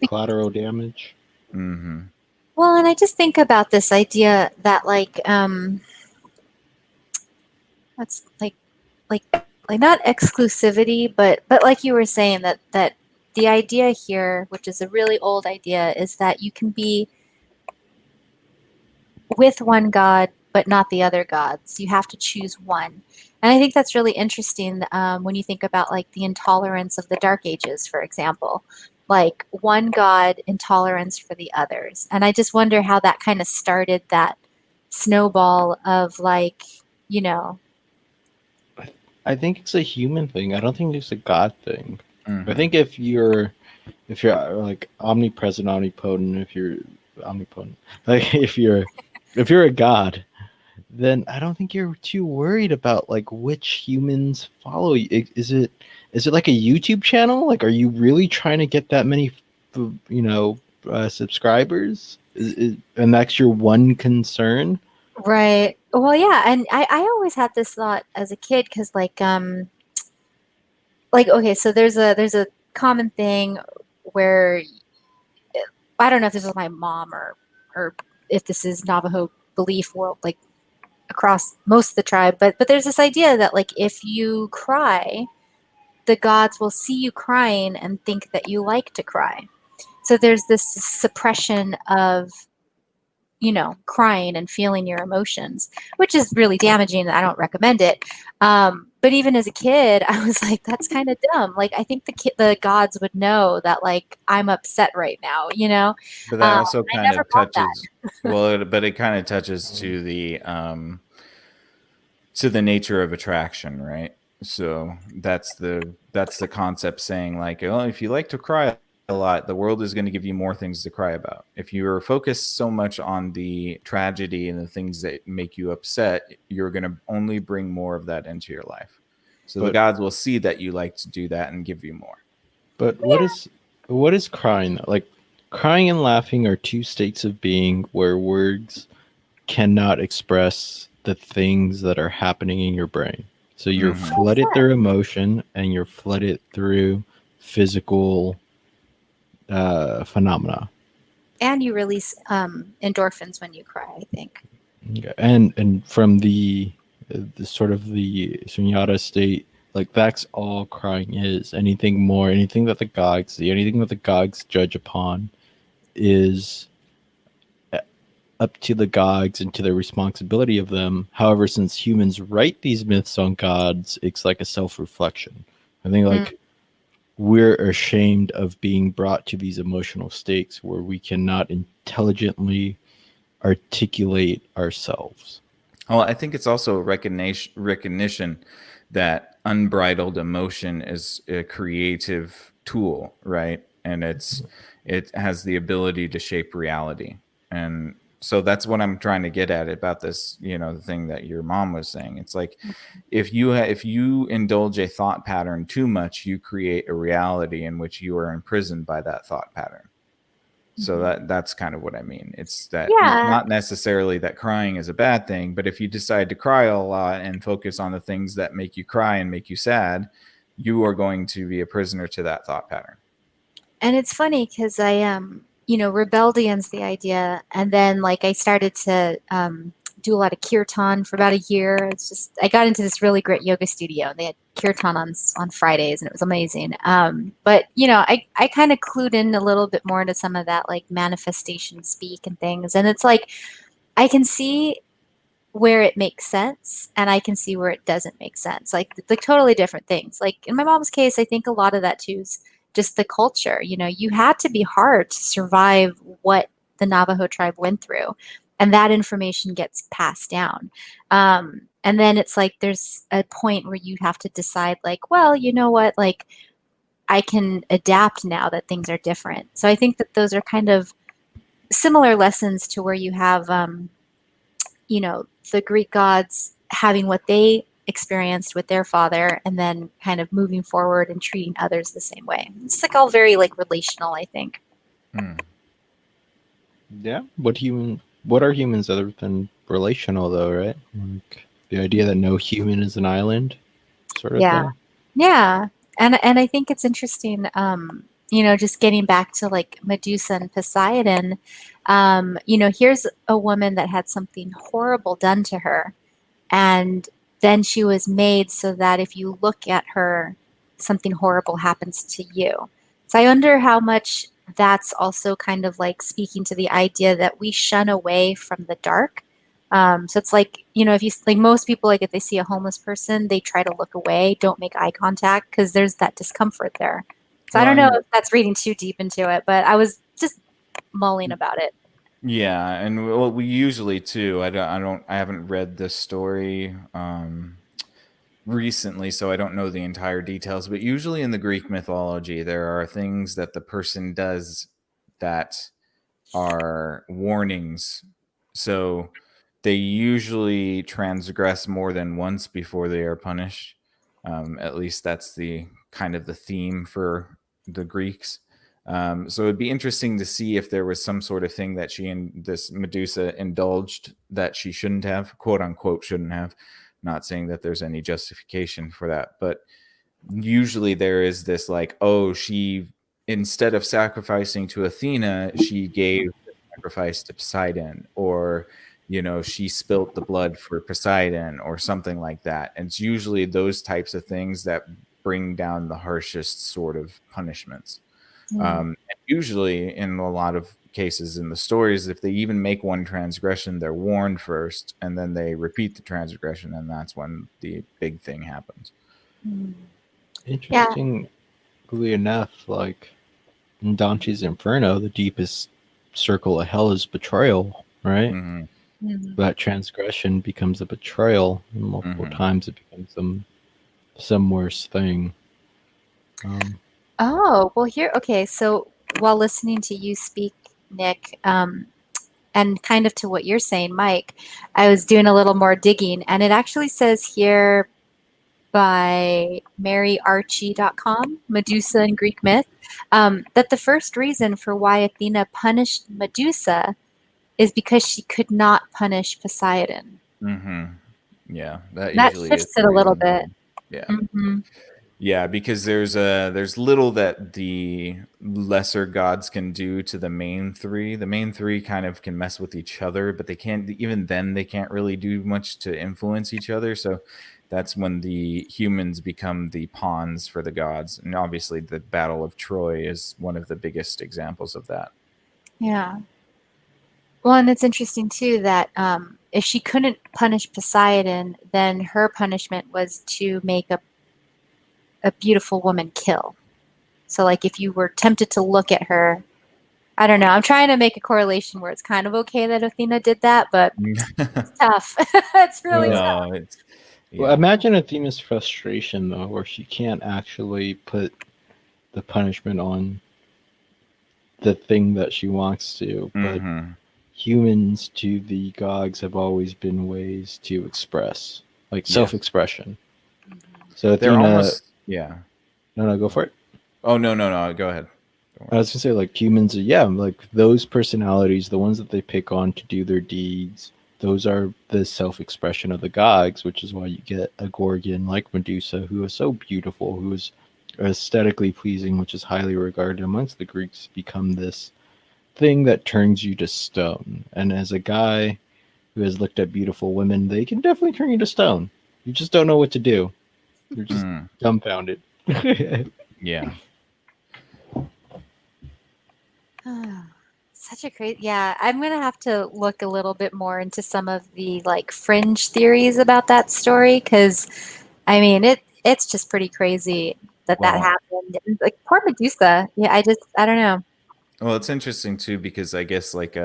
D: collateral damage.
C: Mm-hmm.
A: Well, and I just think about this idea that that's like not exclusivity, but like you were saying that the idea here, which is a really old idea, is that you can be with one god but not the other gods. You have to choose one. And I think that's really interesting when you think about like the intolerance of the Dark Ages, for example, like one god intolerance for the others. And I just wonder how that kind of started that snowball of like, you know,
D: I think it's a human thing. I don't think it's a god thing.
C: Mm-hmm.
D: I think if you're like omnipresent, omnipotent, if you're omnipotent, like if you're a god, then I don't think you're too worried about like which humans follow you. Is it like a YouTube channel? Like, are you really trying to get that many, subscribers? And that's your one concern?
A: Right. Well, yeah, and I always had this thought as a kid because like okay, so there's a common thing where I don't know if this is my mom or if this is Navajo belief world like across most of the tribe, but there's this idea that like if you cry, the gods will see you crying and think that you like to cry. So there's this suppression of crying and feeling your emotions, which is really damaging. I don't recommend it. But even as a kid, I was like, that's kind of dumb. Like, I think the gods would know that, like, I'm upset right now,
C: But that also
A: I
C: kind
A: never
C: of
A: bought that.
C: touches, well, but it kind of touches to the nature of attraction, right? So that's the concept saying like, oh, if you like to cry a lot, the world is going to give you more things to cry about. If you're focused so much on the tragedy and the things that make you upset, you're going to only bring more of that into your life. So the
D: But
C: gods will see that you like to do that and give you more.
D: but what is crying though? Like, crying and laughing are two states of being where words cannot express the things that are happening in your brain. So you're
C: Hmm.
A: Well
D: flooded
A: said.
D: through emotion and you're flooded through physical phenomena.
A: And you release endorphins when you cry, I think.
D: Okay. And from the sort of the sunyata state, like that's all crying is. Anything more, anything that the gods see, anything that the gods judge upon is up to the gods and to the responsibility of them. However, since humans write these myths on gods, it's like a self-reflection. I think
A: Mm.
D: like we're ashamed of being brought to these emotional states where we cannot intelligently articulate ourselves.
C: Well, I think it's also recognition that unbridled emotion is a creative tool, right? And it has the ability to shape reality. And so that's what I'm trying to get at about this, the thing that your mom was saying. It's like if you indulge a thought pattern too much, you create a reality in which you are imprisoned by that thought pattern. So
A: Mhm.
C: that's kind of what I mean. It's that
A: Yeah.
C: not necessarily that crying is a bad thing, but if you decide to cry a lot and focus on the things that make you cry and make you sad, you are going to be a prisoner to that thought pattern.
A: And it's funny because I rebelled against the idea, and then like I started to do a lot of kirtan for about a year. It's just I got into this really great yoga studio, and they had kirtan on Fridays, and it was amazing. But I kind of clued in a little bit more into some of that like manifestation speak and things, and it's like I can see where it makes sense and I can see where it doesn't make sense. Like totally different things. Like in my mom's case, I think a lot of that too is just the culture. You had to be hard to survive what the Navajo tribe went through. And that information gets passed down. And then it's like there's a point where you have to decide, like, well, you know what, like I can adapt now that things are different. So I think that those are kind of similar lessons to where you have the Greek gods having what they experienced with their father and then kind of moving forward and treating others the same way. It's like all very like relational, I think.
C: Hmm.
D: Yeah. What are humans other than relational though, right? Like the idea that no human is an island sort of
A: Yeah.
D: thing.
A: Yeah. And I think it's interesting, just getting back to like Medusa and Poseidon, here's a woman that had something horrible done to her. And then she was made so that if you look at her, something horrible happens to you. So I wonder how much that's also kind of like speaking to the idea that we shun away from the dark. So it's like, if you like most people, like if they see a homeless person, they try to look away, don't make eye contact because there's that discomfort there. So I
C: Well,
A: don't know
C: and
A: if that's reading too deep into it, but I was just mulling about it.
C: yeah, and well, we usually too. I haven't read this story recently, so I don't know the entire details. But usually in the Greek mythology, there are things that the person does that are warnings. So they usually transgress more than once before they are punished. At least that's the kind of the theme for the Greeks. So it'd be interesting to see if there was some sort of thing that she and this Medusa indulged that she shouldn't have, quote unquote, shouldn't have. Not saying that there's any justification for that, but usually there is this like, oh, she, instead of sacrificing to Athena, she gave the sacrifice to Poseidon, or she spilt the blood for Poseidon or something like that. And it's usually those types of things that bring down the harshest sort of punishments. And usually in a lot of cases in the stories, if they even make one transgression, they're warned first and then they repeat the transgression, and that's when the big thing happens.
D: Interestingly enough, like in Dante's Inferno, the deepest circle of hell is betrayal, right? That transgression becomes a betrayal, and multiple times it becomes some worse thing.
A: Oh, well, okay, so while listening to you speak, Nick, and kind of to what you're saying, Mike, I was doing a little more digging, and it actually says here by maryarchie.com, Medusa in Greek myth, that the first reason for why Athena punished Medusa is because she could not punish Poseidon.
C: Yeah,
A: That
C: usually is
A: shifts
C: the
A: it a little
C: reason.
A: bit.
C: Yeah. Yeah, because there's little that the lesser gods can do to the main three. The main three kind of can mess with each other, but they can't, even then they can't really do much to influence each other. So that's when the humans become the pawns for the gods. And obviously the Battle of Troy is one of the biggest examples of that.
A: Yeah. Well, and it's interesting too that if she couldn't punish Poseidon, then her punishment was to make a beautiful woman kill. So like if you were tempted to look at her, I don't know, I'm trying to make a correlation where it's kind of okay that Athena did that, but it's tough. It's really tough.
D: Well, imagine Athena's frustration though, where she can't actually put the punishment on the thing that she wants to, but humans to the gods have always been ways to express, like self-expression. So Athena,
C: they're almost, yeah.
D: No, go for it.
C: Oh, no, go ahead.
D: I was gonna say, like, humans, like those personalities, the ones that they pick on to do their deeds, those are the self-expression of the gods, which is why you get a Gorgon like Medusa, who is so beautiful, who is aesthetically pleasing, which is highly regarded amongst the Greeks, become this thing that turns you to stone. And as a guy who has looked at beautiful women, they can definitely turn you to stone. You just don't know what to do. You're just dumbfounded.
C: Yeah.
A: Such a crazy, yeah. I'm gonna have to look a little bit more into some of the like fringe theories about that story, because I mean it's just pretty crazy that happened. Like poor Medusa. Yeah, I don't know.
C: Well, it's interesting too because I guess like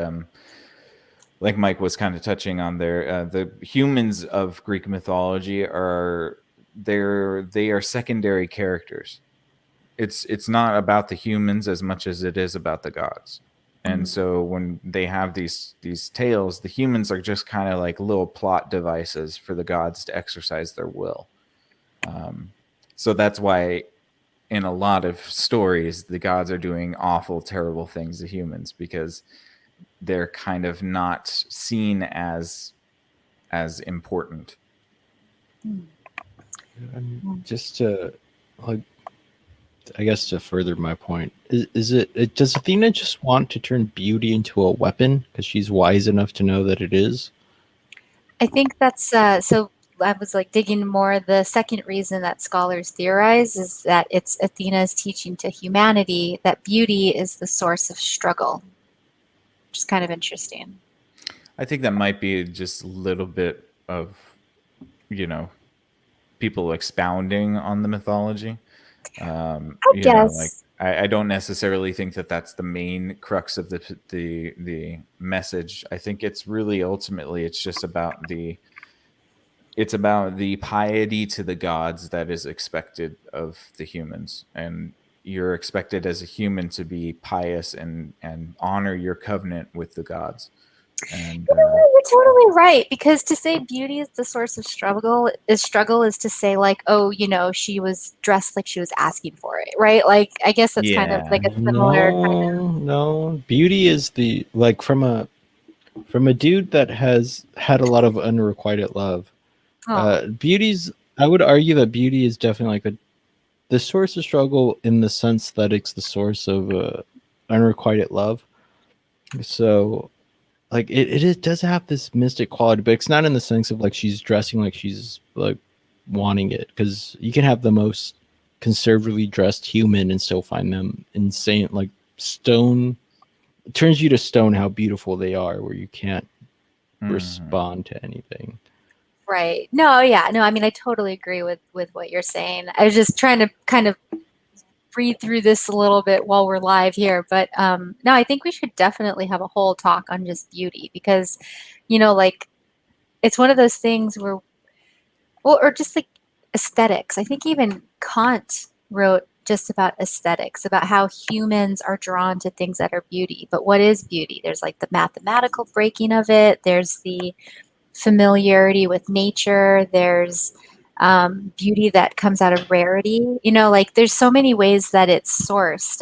C: Mike was kind of touching on there, the humans of Greek mythology they are secondary characters. It's not about the humans as much as it is about the gods. And so when they have these tales, the humans are just kind of like little plot devices for the gods to exercise their will. So that's why in a lot of stories, the gods are doing awful, terrible things to humans because they're kind of not seen as important.
D: Just to, like, I guess to further my point, does Athena just want to turn beauty into a weapon because she's wise enough to know that it is?
A: I think that's so. I was like digging more. The second reason that scholars theorize is that it's Athena's teaching to humanity that beauty is the source of struggle, which is kind of interesting.
C: I think that might be just a little bit of, people expounding on the mythology.
A: I guess.
C: I don't necessarily think that that's the main crux of the message. I think it's really ultimately it's just about the piety to the gods that is expected of the humans, and you're expected as a human to be pious and honor your covenant with the gods. And
A: you're totally right, because to say beauty is the source of struggle is to say like, oh, she was dressed like she was asking for it, right? Like, I guess that's kind of like
C: Yeah.
A: a similar kind of.
D: No. Beauty is the like from a dude that has had a lot of unrequited love.
A: Oh,
D: Beauty's I would argue that beauty is definitely like the source of struggle in the sense that it's the source of unrequited love. So like it does have this mystic quality, but it's not in the sense of like she's dressing like she's like wanting it, because you can have the most conservatively dressed human and still find them insane. Like stone, it turns you to stone how beautiful they are, where you can't
C: Mhm.
D: respond to anything.
A: right. No, yeah, no. I mean, I totally agree with what you're saying. I was just trying to kind of read through this a little bit while we're live here, but no, I think we should definitely have a whole talk on just beauty because, like it's one of those things where, well, or just like aesthetics. I think even Kant wrote just about aesthetics, about how humans are drawn to things that are beauty. But what is beauty? There's like the mathematical breaking of it. There's the familiarity with nature. There's beauty that comes out of rarity. Like there's so many ways that it's sourced.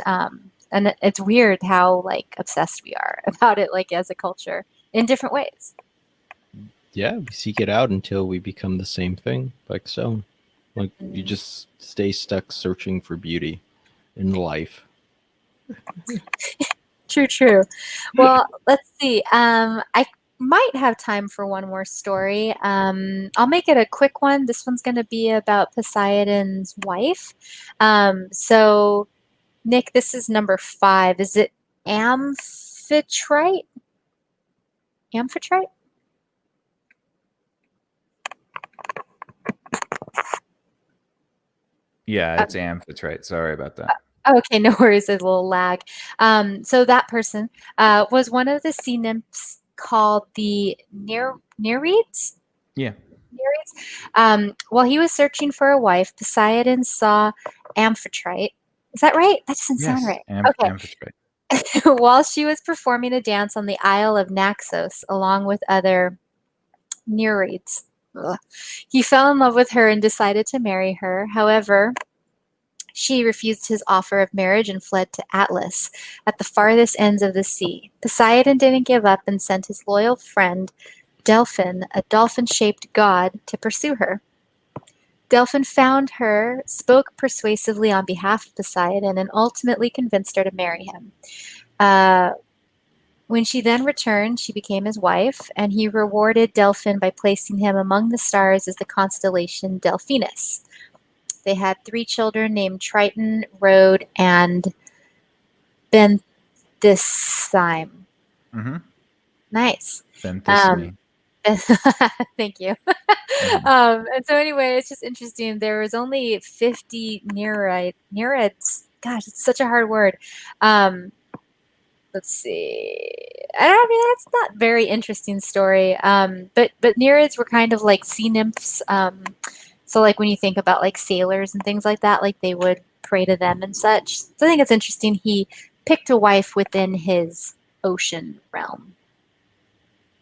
A: And it's weird how like obsessed we are about it, like as a culture in different ways.
D: Yeah, we seek it out until we become the same thing, like stone. Like you
A: Mm.
D: just stay stuck searching for beauty in life.
A: True, true. Well, let's see. I might have time for one more story. I'll make it a quick one. This one's going to be about Poseidon's wife. So, Nick, this is number 5. Is it Amphitrite? Amphitrite?
C: Yeah, it's Amphitrite. Sorry about that.
A: Okay, no worries. There's a little lag. So that person was one of the sea nymphs called the Nereids.
C: Yeah.
A: While he was searching for a wife, Poseidon saw Amphitrite. Is that right? That doesn't sound
C: Yes,
A: right. Okay.
C: Amphitrite.
A: While she was performing a dance on the Isle of Naxos along with other Nereids, ugh, he fell in love with her and decided to marry her. However, she refused his offer of marriage and fled to Atlas at the farthest ends of the sea. Poseidon didn't give up and sent his loyal friend Delphin, a dolphin-shaped god, to pursue her. Delphin found her, spoke persuasively on behalf of Poseidon, and ultimately convinced her to marry him. Uh, when she then returned, she became his wife, and he rewarded Delphin by placing him among the stars as the constellation Delphinus. They had 3 children named Triton, Rhode, and Benthysime.
C: Mm-hmm.
A: Nice.
C: Ventismi.
A: Thank you.
C: Mhm.
A: And so anyway, it's just interesting. There was only 50 Nereids. Gosh, it's such a hard word. Let's see. I mean, that's not very interesting story. But Nereids were kind of like sea nymphs. So like when you think about like sailors and things like that, like they would pray to them and such. So I think it's interesting. He picked a wife within his ocean realm.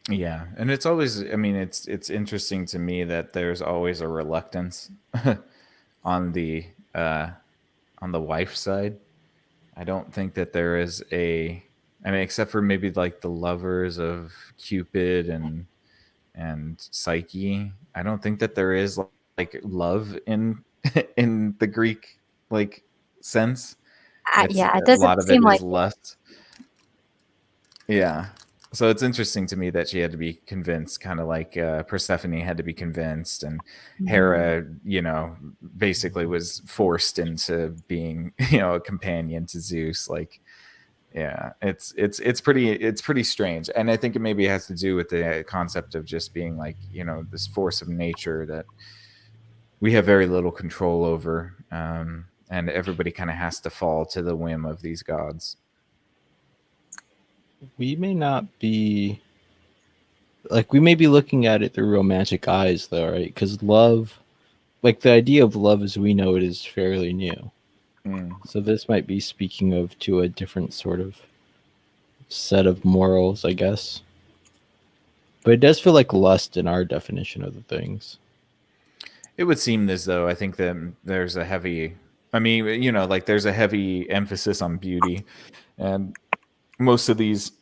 C: Yeah, and it's always, I mean, it's interesting to me that there's always a reluctance on the uh on the wife side. I don't think that there is I mean, except for maybe like the lovers of Cupid and Psyche, I don't think that there is like love in in the Greek like sense. It's
A: Yeah, it
C: a lot
A: doesn't
C: of it
A: seem
C: is
A: like
C: lust. Yeah. So it's interesting to me that she had to be convinced, kind of like Persephone had to be convinced, and
A: it.
C: Hera, basically was forced into being, a companion to Zeus. Like, yeah, it's pretty strange, and I think it maybe has to do with the concept of just being like, this force of nature that we have very little control over, and everybody kind of has to fall to the whim of these gods.
D: We may not be like we may be looking at it through romantic eyes though, right? Because love, like the idea of love as we know it, is fairly new.
C: Mm.
D: So this might be speaking of to a different sort of set of morals, I guess. But it does feel like lust in our definition of the things.
C: It would seem as though I think that there's a heavy, I mean, you know, like there's a heavy emphasis on beauty, and most of these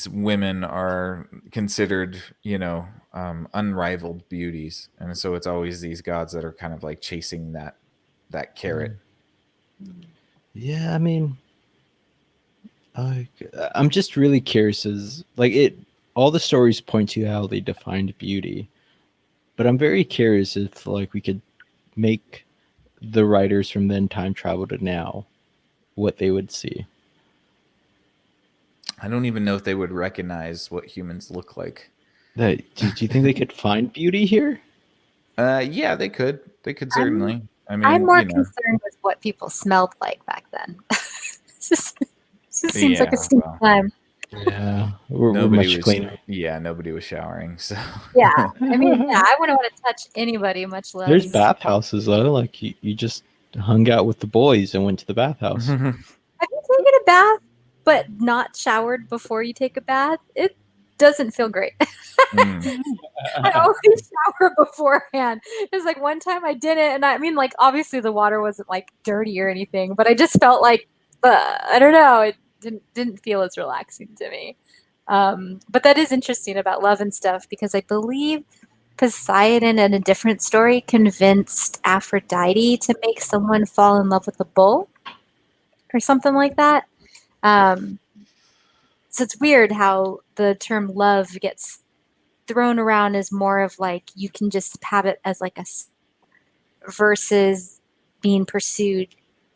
C: women are considered, you know, unrivaled beauties, and so it's always these gods that are kind of like chasing that carrot.
D: Yeah, I mean, I, I'm just really curious as like it. All the stories point to how they defined beauty, but I'm very curious if like we could make the writers from then time travel to now, what they would see.
C: I don't even know if they would recognize what humans look like.
D: That do you think they could find beauty here?
C: Yeah, they could. They could
A: I'm
C: certainly. I
A: I'm
C: mean,
A: more
C: you know,
A: concerned with what people smelled like back then. It just seems like
C: yeah.
A: a stupid
C: Well,
A: time.
D: Yeah, we're
C: nobody
D: much
C: was.
D: cleaner.
C: Yeah, nobody was showering. So
A: Yeah, I mean, yeah, I wouldn't want to touch anybody, much
D: There's
A: less.
D: bathhouses though. Like you just hung out with the boys and went to the bathhouse.
A: Have you taken a bath but not showered before you take a bath? It doesn't feel great.
C: Mm.
A: I always shower beforehand. It's like one time I didn't, and I mean, like obviously the water wasn't like dirty or anything, but I just felt like I don't know, it didn't feel as relaxing to me. But that is interesting about love and stuff because I believe Poseidon in a different story convinced Aphrodite to make someone fall in love with a bull or something like that. Um, so it's weird how the term love gets thrown around as more of like you can just have it as like versus being pursued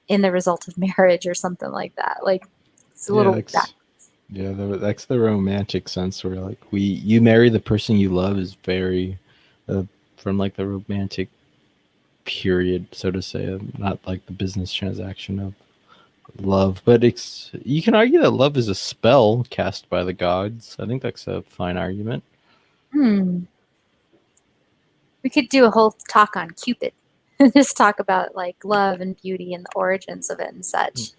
A: in the result of marriage or something like that. Like it's a
D: Yeah,
A: little
D: that's the romantic sense where like you marry the person you love is very from like the romantic period, so to say, not like the business transaction of love. But it's you can argue that love is a spell cast by the gods. I think that's a fine argument.
A: We could do a whole talk on Cupid. Just talk about like love and beauty and the origins of it and such.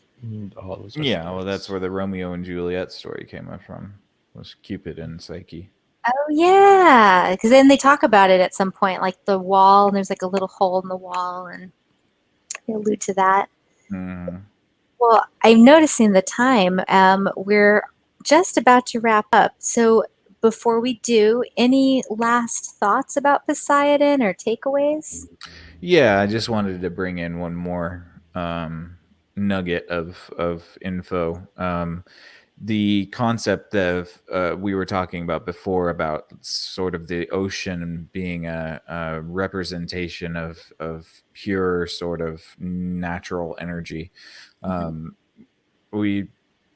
D: All those are
C: Yeah, well, that's
D: stories.
C: where the Romeo and Juliet story came up from. Was Cupid and Psyche.
A: Oh yeah, because then they talk about it at some point, like the wall, and there's like a little hole in the wall, and they allude to that.
C: Mm.
A: Well, I'm noticing the time. We're just about to wrap up. So before we do, any last thoughts about Poseidon or takeaways?
C: Yeah, I just wanted to bring in one more nugget of info. The concept of we were talking about before about sort of the ocean being a representation of pure sort of natural energy. We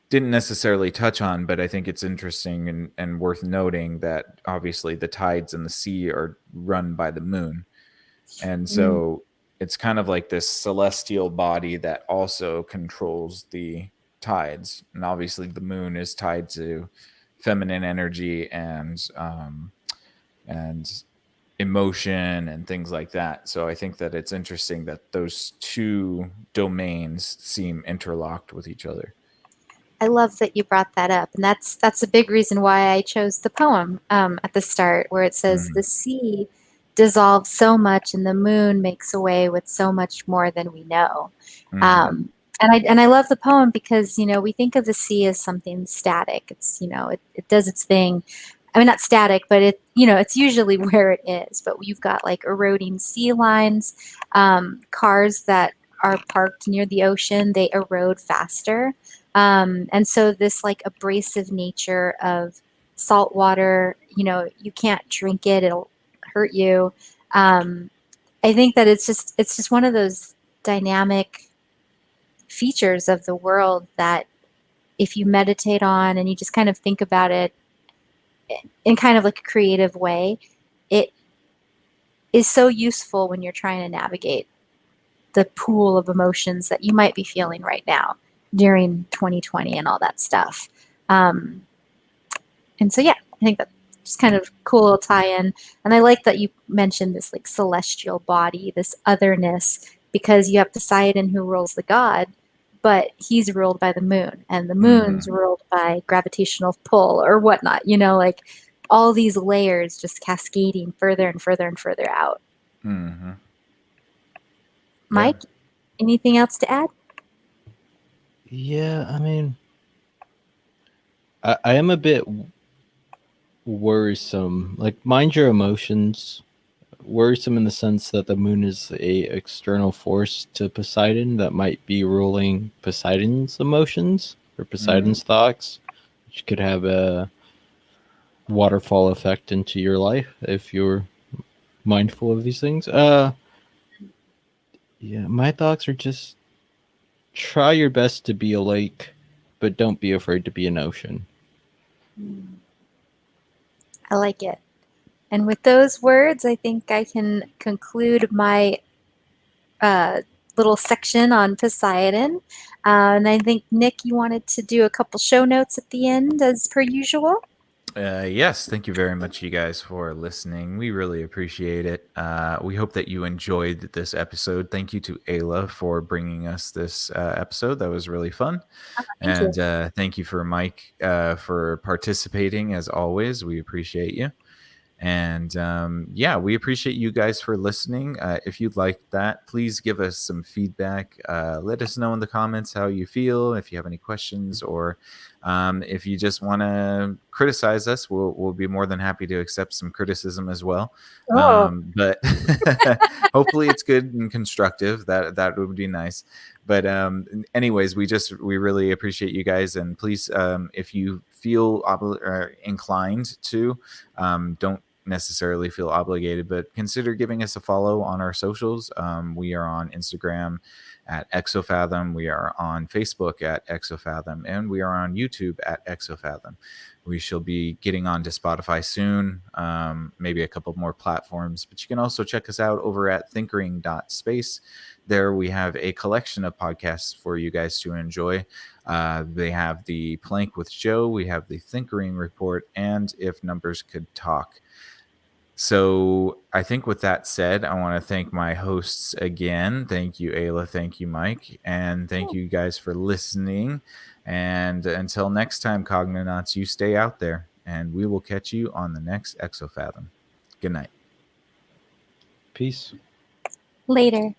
C: didn't necessarily touch on, but I think it's interesting and worth noting that obviously the tides in the sea are run by the moon. And so it's kind of like this celestial body that also controls the tides. And obviously the moon is tied to feminine energy and emotion and things like that. So I think that it's interesting that those two domains seem interlocked with each other.
A: I love that you brought that up, and that's a big reason why I chose the poem at the start, where it says the sea dissolves so much, and the moon makes away with so much more than we know. And I love the poem because we think of the sea as something static. It's it does its thing. I mean, not static, but it's usually where it is. But you've got like eroding sea lines, cars that are parked near the ocean, they erode faster. And so this like abrasive nature of salt water, you can't drink it, it'll hurt you. I think that it's just one of those dynamic features of the world that if you meditate on and you just kind of think about it in kind of like a creative way, it is so useful when you're trying to navigate the pool of emotions that you might be feeling right now during 2020 and all that stuff. And so, yeah, I think that's just kind of cool little tie-in. And I like that you mentioned this like celestial body, this otherness, because you have Poseidon who rules the god, but he's ruled by the moon, and the moon's ruled by gravitational pull or whatnot, like all these layers just cascading further and further and further out.
C: Mm-hmm.
A: Mike, anything else to add?
D: Yeah, I mean, I am a bit worrisome. Like, mind your emotions. Worrisome in the sense that the moon is a external force to Poseidon that might be ruling Poseidon's emotions or Poseidon's thoughts, which could have a waterfall effect into your life if you're mindful of these things. Yeah, my thoughts are just try your best to be a lake, but don't be afraid to be an ocean.
A: I like it. And with those words, I think I can conclude my little section on Poseidon. And I think, Nick, you wanted to do a couple show notes at the end, as per usual.
C: Yes, thank you very much, you guys, for listening. We really appreciate it. We hope that you enjoyed this episode. Thank you to Ayla for bringing us this episode. That was really fun.
A: Thank you.
C: And thank you for Mike for participating, as always. We appreciate you. And yeah, we appreciate you guys for listening. If you'd like that, please give us some feedback. Let us know in the comments how you feel, if you have any questions, or if you just want to criticize us, we'll be more than happy to accept some criticism as well.
A: Oh.
C: But hopefully it's good and constructive. That would be nice. But anyways, we really appreciate you guys, and please, if you feel inclined to, don't necessarily feel obligated, but consider giving us a follow on our socials. We are on Instagram at Exofathom. We are on Facebook at Exofathom, and we are on YouTube at Exofathom. We shall be getting on to Spotify soon, maybe a couple more platforms, but you can also check us out over at thinkering.space. There we have a collection of podcasts for you guys to enjoy. They have the Plank with Joe, we have the Thinkering Report, and If Numbers Could Talk. So I think with that said, I want to thank my hosts again. Thank you, Ayla. Thank you, Mike. And thank you guys for listening. And until next time, Cognonauts, you stay out there, and we will catch you on the next Exofathom. Good night.
D: Peace.
A: Later.